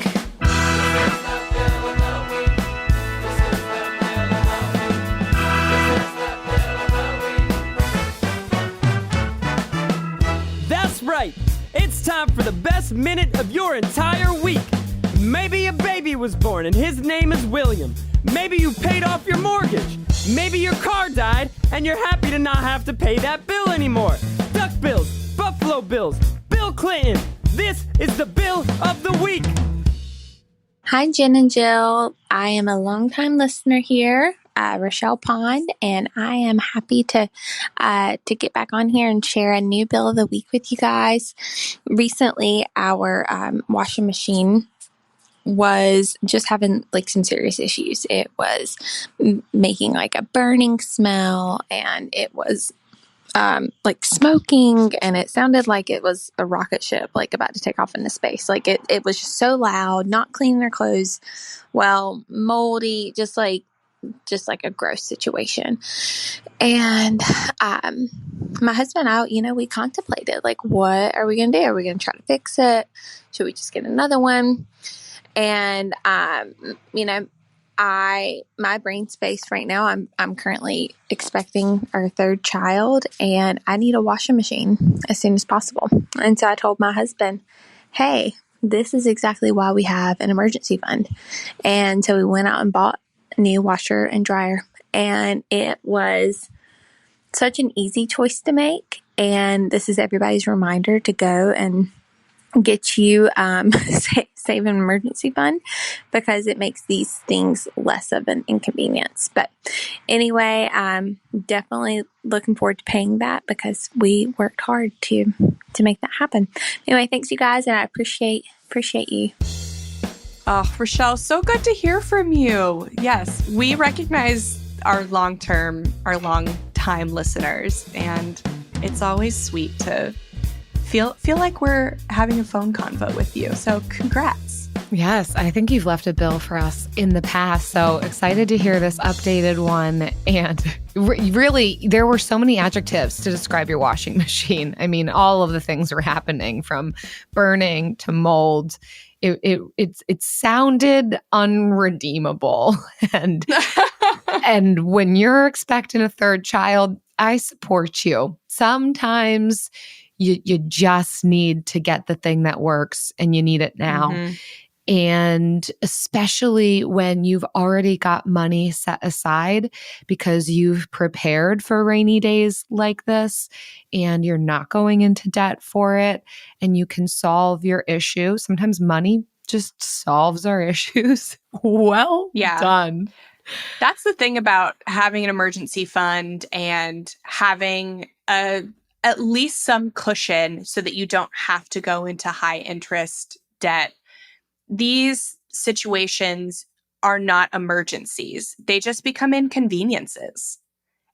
That's right. It's time for the best minute of your entire week. Maybe a baby was born and his name is William. Maybe you paid off your mortgage. Maybe your car died and you're happy to not have to pay that bill anymore. Duck Bills, Buffalo Bills, Bill Clinton. This is the Bill of the Week. Hi, Jen and Jill. I am a longtime listener here, Rochelle Pond, and I am happy to get back on here and share a new Bill of the Week with you guys. Recently, our washing machine was just having like some serious issues. It was making like a burning smell, and it was like smoking, and it sounded like it was a rocket ship like about to take off into space. Like it was just so loud, not cleaning their clothes well, moldy, just like a gross situation. And my husband and I, we contemplated, like, what are we gonna do? Are we gonna try to fix it? Should we just get another one? And my brain space right now, I'm currently expecting our third child, and I need a washing machine as soon as possible. And so I told my husband, hey, this is exactly why we have an emergency fund. And so we went out and bought a new washer and dryer, and it was such an easy choice to make. And this is everybody's reminder to go and get you save an emergency fund, because it makes these things less of an inconvenience. But anyway, I'm definitely looking forward to paying that, because we worked hard to make that happen. Anyway, thanks you guys, and I appreciate you. Oh, Rochelle, so good to hear from you. Yes, we recognize our long-time listeners, and it's always sweet to feel like we're having a phone convo with you. So congrats. Yes, I think you've left a bill for us in the past. So excited to hear this updated one. And really, there were so many adjectives to describe your washing machine. I mean, all of the things were happening, from burning to mold. It sounded unredeemable. And when you're expecting a third child, I support you. Sometimes you just need to get the thing that works, and you need it now. Mm-hmm. And especially when you've already got money set aside because you've prepared for rainy days like this, and you're not going into debt for it, and you can solve your issue. Sometimes money just solves our issues. Well done. That's the thing about having an emergency fund and having at least some cushion so that you don't have to go into high interest debt. These situations are not emergencies. They just become inconveniences.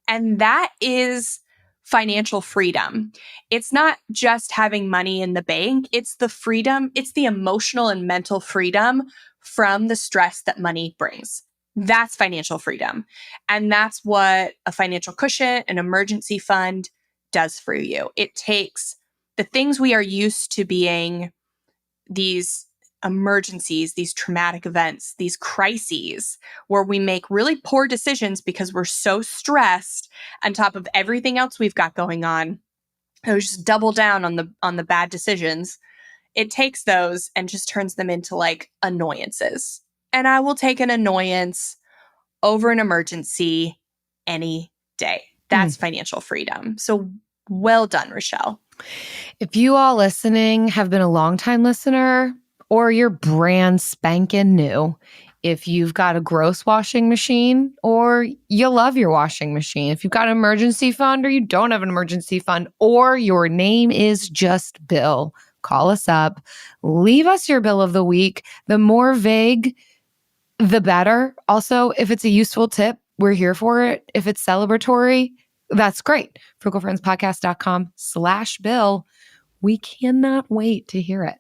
And that is financial freedom. It's not just having money in the bank. It's the freedom. It's the emotional and mental freedom from the stress that money brings. That's financial freedom. And that's what a financial cushion, an emergency fund does for you. It takes the things we are used to being these emergencies, these traumatic events, these crises where we make really poor decisions because we're so stressed on top of everything else we've got going on. So we just double down on the bad decisions. It takes those and just turns them into like annoyances. And I will take an annoyance over an emergency any day. That's financial freedom. So well done, Rochelle. If you all listening have been a longtime listener or you're brand spanking new, if you've got a gross washing machine or you love your washing machine, if you've got an emergency fund or you don't have an emergency fund, or your name is just Bill, call us up, leave us your bill of the week. The more vague, the better. Also, if it's a useful tip, we're here for it. If it's celebratory, that's great. frugalfriendspodcast.com/Bill. We cannot wait to hear it.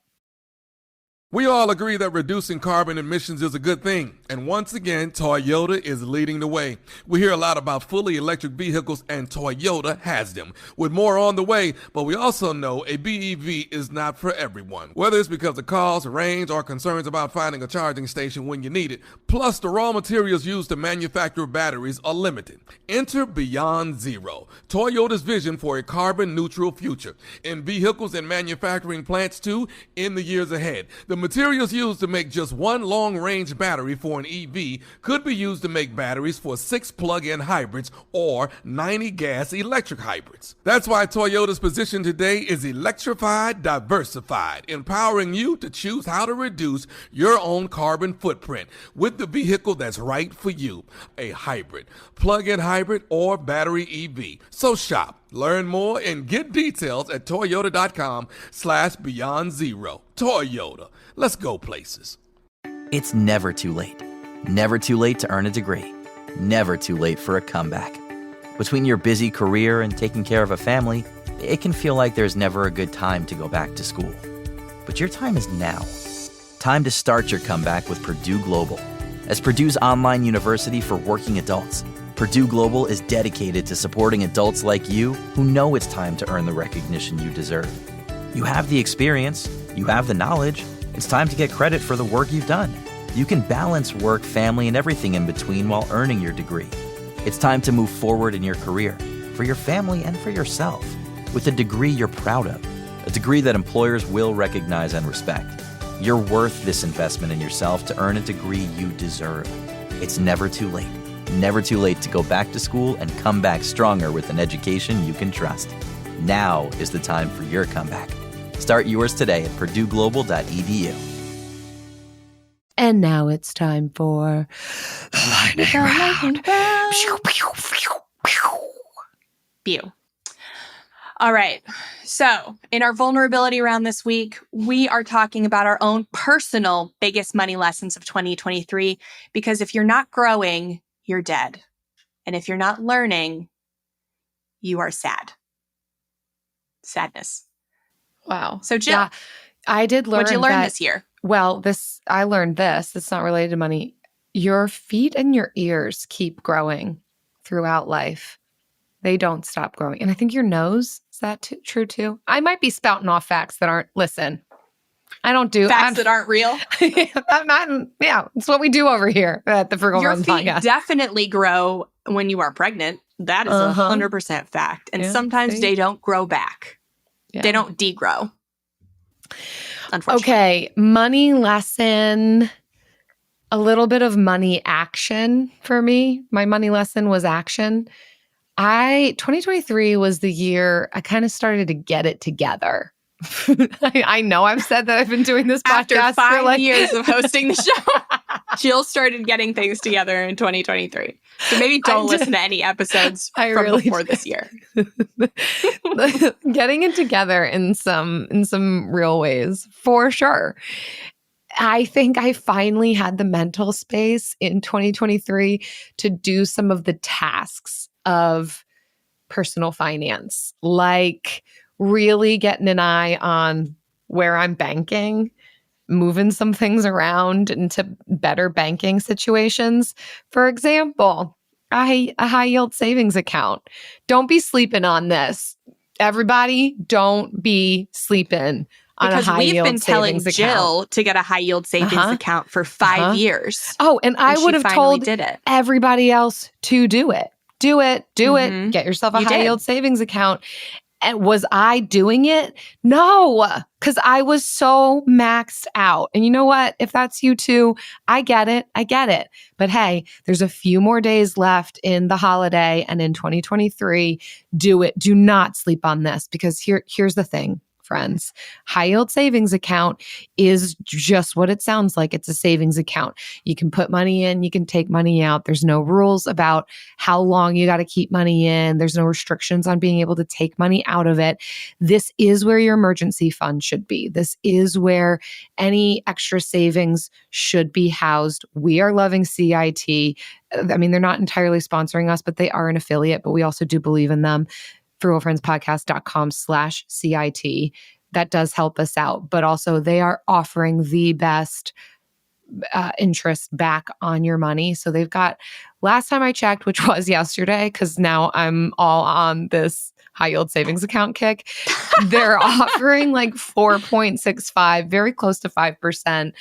We all agree that reducing carbon emissions is a good thing. And once again, Toyota is leading the way. We hear a lot about fully electric vehicles, and Toyota has them, with more on the way. But we also know a BEV is not for everyone, whether it's because of cost, range, or concerns about finding a charging station when you need it. Plus, the raw materials used to manufacture batteries are limited. Enter Beyond Zero, Toyota's vision for a carbon-neutral future, in vehicles and manufacturing plants too, in the years ahead. The materials used to make just one long-range battery for an EV could be used to make batteries for 6 plug-in hybrids or 90 gas-electric hybrids. That's why Toyota's position today is electrified, diversified, empowering you to choose how to reduce your own carbon footprint with the vehicle that's right for you, a hybrid, plug-in hybrid, or battery EV. So shop, learn more, and get details at toyota.com/Beyond Zero. Toyota. Let's go places. It's never too late. Never too late to earn a degree. Never too late for a comeback. Between your busy career and taking care of a family, it can feel like there's never a good time to go back to school. But your time is now. Time to start your comeback with Purdue Global. As Purdue's online university for working adults, Purdue Global is dedicated to supporting adults like you who know it's time to earn the recognition you deserve. You have the experience, you have the knowledge. It's time to get credit for the work you've done. You can balance work, family, and everything in between while earning your degree. It's time to move forward in your career, for your family and for yourself, with a degree you're proud of, a degree that employers will recognize and respect. You're worth this investment in yourself to earn a degree you deserve. It's never too late. Never too late to go back to school and come back stronger with an education you can trust. Now is the time for your comeback. Start yours today at purdueglobal.edu. And now it's time for lightning round. Pew. All right. So in our vulnerability round this week, we are talking about our own personal biggest money lessons of 2023, because if you're not growing, you're dead. And if you're not learning, you are sad. Sadness. Wow. So Jill, yeah, I did learn. What'd you learn this year? Well, I learned this. It's not related to money. Your feet and your ears keep growing throughout life. They don't stop growing. And I think your nose, is that true too? I might be spouting off facts that aren't, listen, I don't do. Facts that aren't real? It's what we do over here at the Frugal Friends Podcast. Your feet definitely grow when you are pregnant. That is 100% fact. And sometimes they don't grow back. Yeah. They don't degrow. Unfortunately. Okay, money lesson, a little bit of money action for me. My money lesson was action. 2023 was the year I kind of started to get it together. I know I've said that I've been doing this podcast after 5 for years of hosting the show. Jill started getting things together in 2023. So maybe don't listen to any episodes from before this year. Getting it together in some real ways, for sure. I think I finally had the mental space in 2023 to do some of the tasks of personal finance, like really getting an eye on where I'm banking, moving some things around into better banking situations. For example, a high yield savings account. Don't be sleeping on this. Everybody, don't be sleeping on a high yield savings account. Because we've been telling Jill to get a high yield savings account for 5 years. Oh, and I would have told everybody else to do it. Do it. Get yourself a high yield savings account. And was I doing it? No, because I was so maxed out. And you know what? If that's you too, I get it. I get it. But hey, there's a few more days left in the holiday and in 2023. Do it. Do not sleep on this, because here's the thing, friends. High yield savings account is just what it sounds like. It's a savings account. You can put money in, you can take money out. There's no rules about how long you got to keep money in. There's no restrictions on being able to take money out of it. This is where your emergency fund should be. This is where any extra savings should be housed. We are loving CIT. I mean, they're not entirely sponsoring us, but they are an affiliate, but we also do believe in them. frugalfriendspodcast.com/CIT. That does help us out, but also they are offering the best interest back on your money. So they've got, last time I checked, which was yesterday, because now I'm all on this high yield savings account kick, they're offering like 4.65, very close to 5%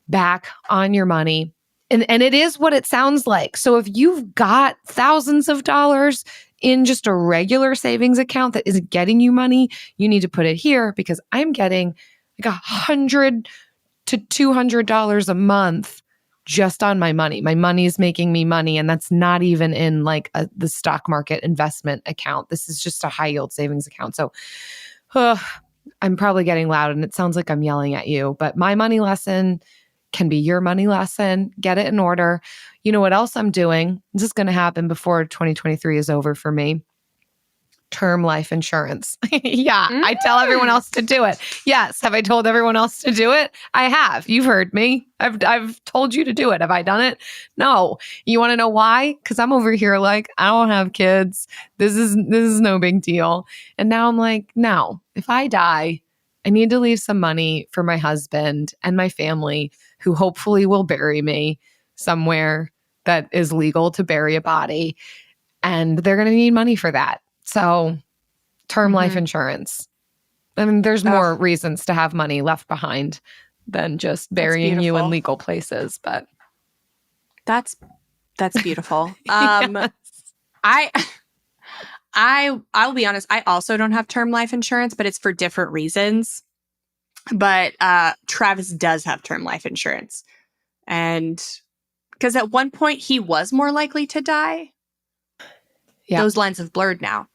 back on your money. And it is what it sounds like. So if you've got thousands of dollars in just a regular savings account that isn't getting you money, you need to put it here, because I'm getting like $100 to $200 a month just on my money. My money is making me money, and that's not even in like the stock market investment account. This is just a high yield savings account. So I'm probably getting loud and it sounds like I'm yelling at you, but my money lesson can be your money lesson. Get it in order. You know what else I'm doing? This is going to happen before 2023 is over for me. Term life insurance. Yeah, I tell everyone else to do it. Yes. Have I told everyone else to do it? I have. You've heard me. I've told you to do it. Have I done it? No. You want to know why? Because I'm over here like, I don't have kids. This is no big deal. And now I'm like, no, if I die, I need to leave some money for my husband and my family, who hopefully will bury me somewhere that is legal to bury a body. And they're going to need money for that. So term life insurance. I mean, there's more reasons to have money left behind than just burying you in legal places. But that's beautiful. Yes. I'll be honest, I also don't have term life insurance, but it's for different reasons. But Travis does have term life insurance. And because at one point he was more likely to die. Yeah. Those lines have blurred now.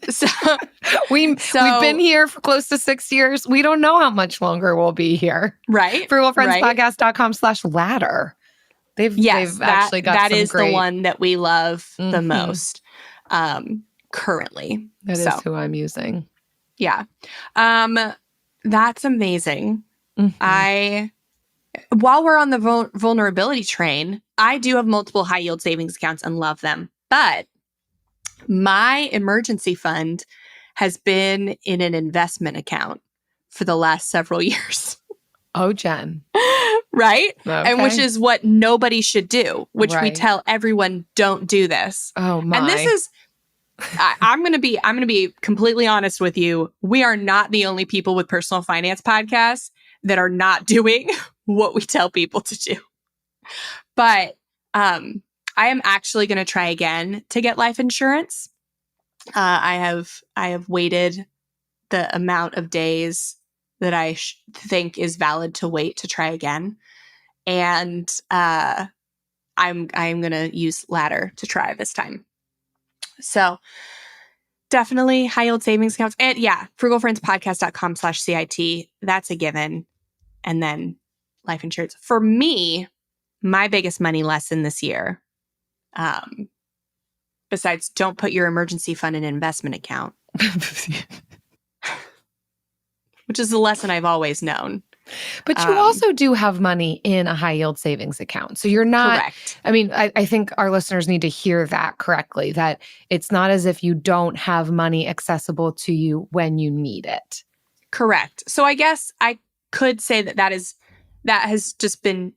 So we've been here for close to 6 years. We don't know how much longer we'll be here. Right. frugalfriendspodcast.com/ladder. They've actually got that some is great... the one that we love the most currently. That is who I'm using. Yeah. That's amazing. While we're on the vulnerability train, I do have multiple high yield savings accounts and love them. But my emergency fund has been in an investment account for the last several years. Oh, Jen. Right? Okay. And which is what nobody should do, which we tell everyone, don't do this. Oh, my. And this is, I'm going to be completely honest with you. We are not the only people with personal finance podcasts that are not doing what we tell people to do. But I am actually going to try again to get life insurance. I have waited the amount of days that I think is valid to wait to try again. And I'm going to use Ladder to try this time. So definitely high yield savings accounts. And yeah, frugalfriendspodcast.com/CIT. That's a given. And then life insurance. For me, my biggest money lesson this year, besides don't put your emergency fund in an investment account, which is a lesson I've always known. But you also do have money in a high yield savings account. So you're not, correct. I mean, I think our listeners need to hear that correctly, that it's not as if you don't have money accessible to you when you need it. Correct. So I guess I could say that has just been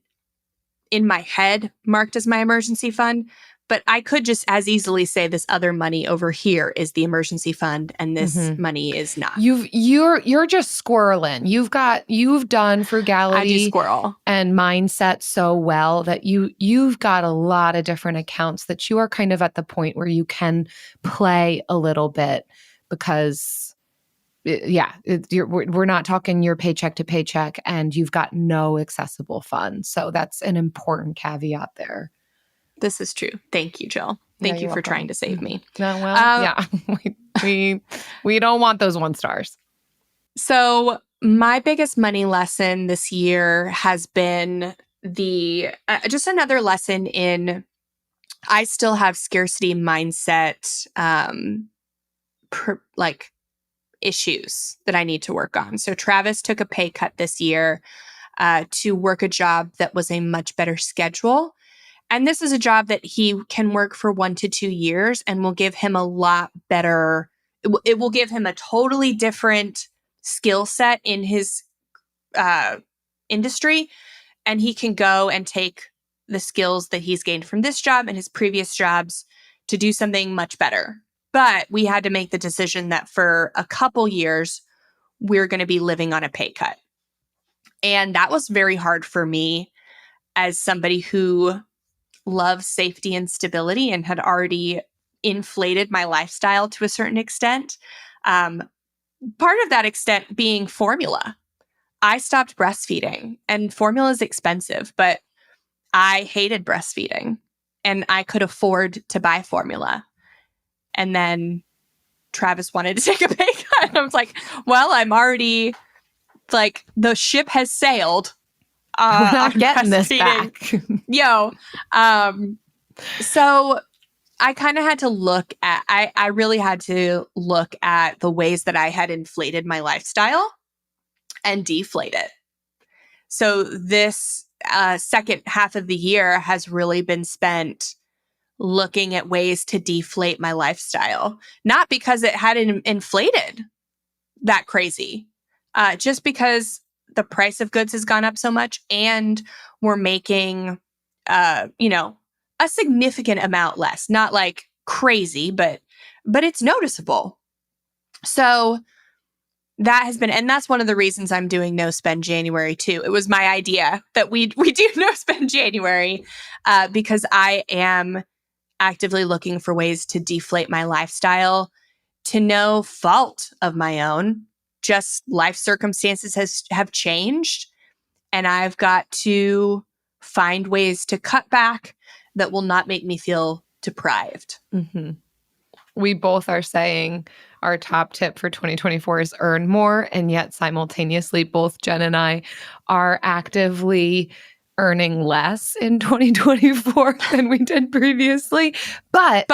in my head marked as my emergency fund. But I could just as easily say this other money over here is the emergency fund and this money is not. You're just squirreling. You've done I do frugality squirrel. and mindset so well that you've got a lot of different accounts that you are kind of at the point where you can play a little bit because we're not talking your paycheck to paycheck and you've got no accessible funds. So that's an important caveat there. This is true. Thank you, Jill. Thank you for trying to save me. No, well, yeah, we don't want those 1 stars. So my biggest money lesson this year has been just another lesson in I still have scarcity mindset issues that I need to work on. So Travis took a pay cut this year to work a job that was a much better schedule. And this is a job that he can work for 1 to 2 years and will give him a lot better. It will give him a totally different skill set in his industry. And he can go and take the skills that he's gained from this job and his previous jobs to do something much better. But we had to make the decision that for a couple years, we're going to be living on a pay cut. And that was very hard for me as somebody who loves safety and stability and had already inflated my lifestyle to a certain extent. Part of that extent being formula. I stopped breastfeeding and formula is expensive, but I hated breastfeeding and I could afford to buy formula. And then Travis wanted to take a pay cut. And I was like, well, I'm already like the ship has sailed. We're not getting this back. So I kind of had to look at, I really had to look at the ways that I had inflated my lifestyle and deflate it. So this second half of the year has really been spent looking at ways to deflate my lifestyle, not because it hadn't inflated that crazy, just because the price of goods has gone up so much and we're making, a significant amount less, not like crazy, but it's noticeable. So that has been, and that's one of the reasons I'm doing No Spend January too. It was my idea that we do No Spend January because I am actively looking for ways to deflate my lifestyle to no fault of my own. Just life circumstances have changed and I've got to find ways to cut back that will not make me feel deprived. Mm-hmm. We both are saying our top tip for 2024 is earn more. And yet simultaneously, both Jen and I are actively earning less in 2024 than we did previously. But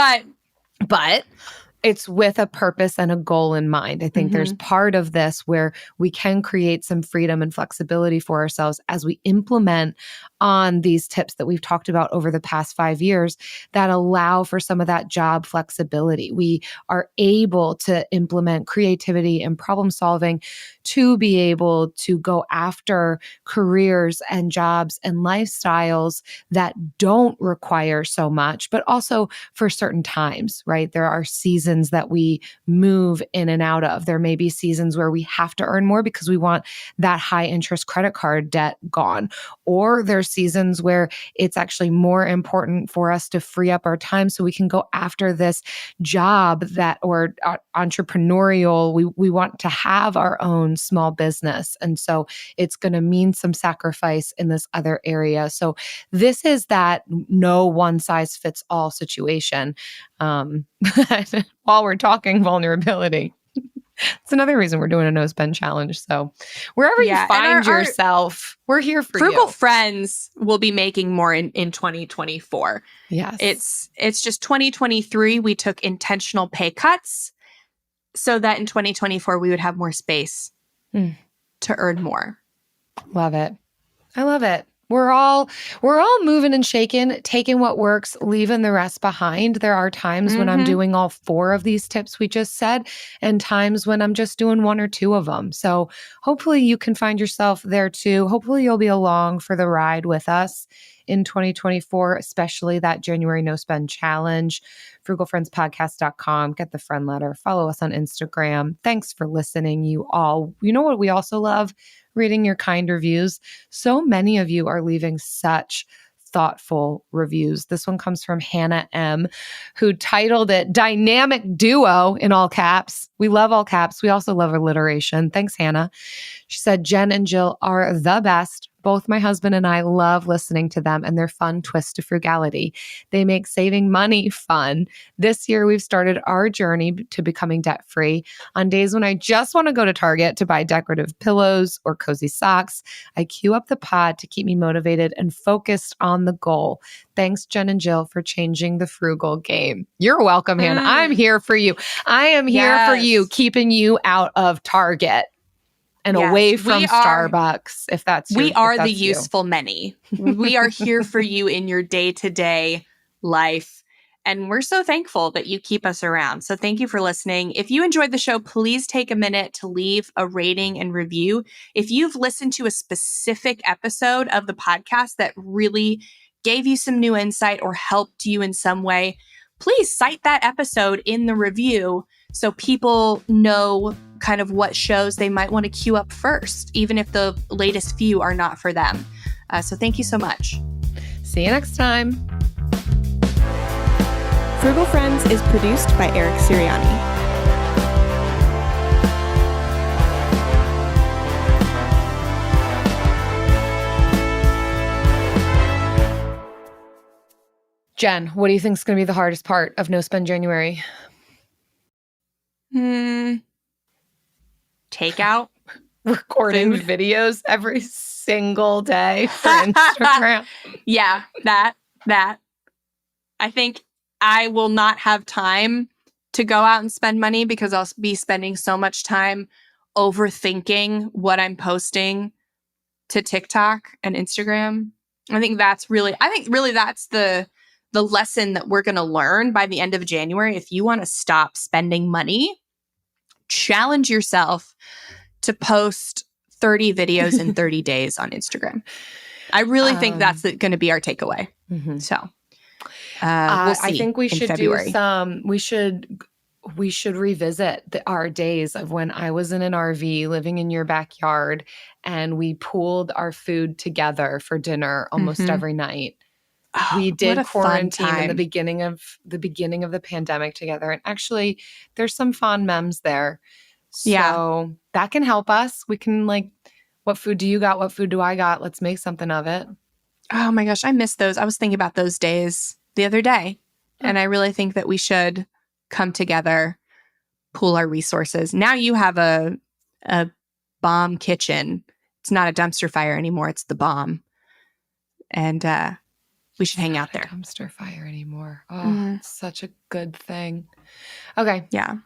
it's with a purpose and a goal in mind. I think there's part of this where we can create some freedom and flexibility for ourselves as we implement on these tips that we've talked about over the past 5 years that allow for some of that job flexibility. We are able to implement creativity and problem solving to be able to go after careers and jobs and lifestyles that don't require so much, but also for certain times, right? There are seasons that we move in and out of. There may be seasons where we have to earn more because we want that high interest credit card debt gone. Or there's seasons where it's actually more important for us to free up our time so we can go after this job that or entrepreneurial. We want to have our own small business. And so it's going to mean some sacrifice in this other area. So this is that no one size fits all situation. While we're talking vulnerability, it's another reason we're doing a no spend challenge. So wherever you find yourself, we're here for you. Frugal friends will be making more in 2024. Yes. It's just 2023. We took intentional pay cuts so that in 2024 we would have more space to earn more. Love it. I love it. We're all moving and shaking, taking what works, leaving the rest behind. There are times when I'm doing all 4 of these tips we just said, and times when I'm just doing 1 or 2 of them. So hopefully you can find yourself there too. Hopefully you'll be along for the ride with us in 2024, especially that January no spend challenge. frugalfriendspodcast.com. Get the friend letter. Follow us on Instagram. Thanks for listening, you all. You know what we also love? Reading your kind reviews. So many of you are leaving such thoughtful reviews. This one comes from Hannah M., who titled it Dynamic Duo in all caps. We love all caps. We also love alliteration. Thanks, Hannah. She said, Jen and Jill are the best. Both my husband and I love listening to them and their fun twist to frugality. They make saving money fun. This year, we've started our journey to becoming debt-free. On days when I just want to go to Target to buy decorative pillows or cozy socks, I queue up the pod to keep me motivated and focused on the goal. Thanks, Jen and Jill, for changing the frugal game. You're welcome, Hannah. I'm here for you. I am here for you, keeping you out of Target. And away from Starbucks, if that's we are the useful many. We are here for you in your day-to-day life. And we're so thankful that you keep us around. So thank you for listening. If you enjoyed the show, please take a minute to leave a rating and review. If you've listened to a specific episode of the podcast that really gave you some new insight or helped you in some way, please cite that episode in the review so people know kind of what shows they might want to queue up first, even if the latest few are not for them. So thank you so much. See you next time. Frugal Friends is produced by Eric Sirianni. Jen, what do you think is going to be the hardest part of No Spend January? Takeout. Recording Food. Videos every single day for Instagram. Yeah, that. I think I will not have time to go out and spend money because I'll be spending so much time overthinking what I'm posting to TikTok and Instagram. I think really that's the lesson that we're going to learn by the end of January. If you want to stop spending money, challenge yourself to post 30 videos in 30 days on Instagram. I really think that's going to be our takeaway. Mm-hmm. So we'll see. I think we should February. we should revisit our days of when I was in an RV living in your backyard and we pooled our food together for dinner almost every night. We did quarantine in the beginning of the pandemic together. And actually, there's some fond memes there. So that can help us. We can what food do you got? What food do I got? Let's make something of it. Oh my gosh, I miss those. I was thinking about those days the other day. And I really think that we should come together, pool our resources. Now you have a bomb kitchen. It's not a dumpster fire anymore. It's the bomb. And we should hang out there. Dumpster fire anymore. Oh, it's such a good thing. Okay. Yeah.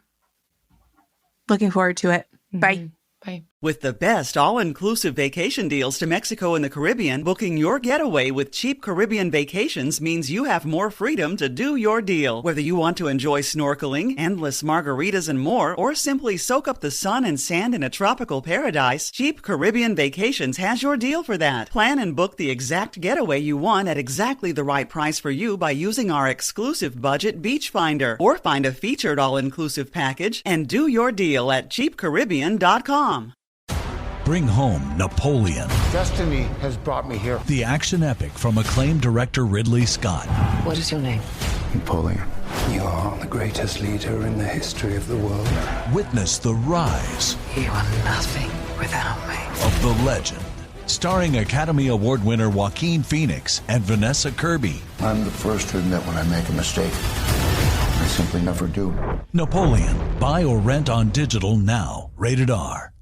Looking forward to it. Bye. Bye. With the best all-inclusive vacation deals to Mexico and the Caribbean, booking your getaway with Cheap Caribbean Vacations means you have more freedom to do your deal. Whether you want to enjoy snorkeling, endless margaritas and more, or simply soak up the sun and sand in a tropical paradise, Cheap Caribbean Vacations has your deal for that. Plan and book the exact getaway you want at exactly the right price for you by using our exclusive budget beach finder, or find a featured all-inclusive package and do your deal at cheapcaribbean.com. Bring home Napoleon. Destiny has brought me here. The action epic from acclaimed director Ridley Scott. What is your name? Napoleon. You are the greatest leader in the history of the world. Witness the rise. You are nothing without me. Of the legend. Starring Academy Award winner Joaquin Phoenix and Vanessa Kirby. I'm the first to admit when I make a mistake. I simply never do. Napoleon. Buy or rent on digital now. Rated R.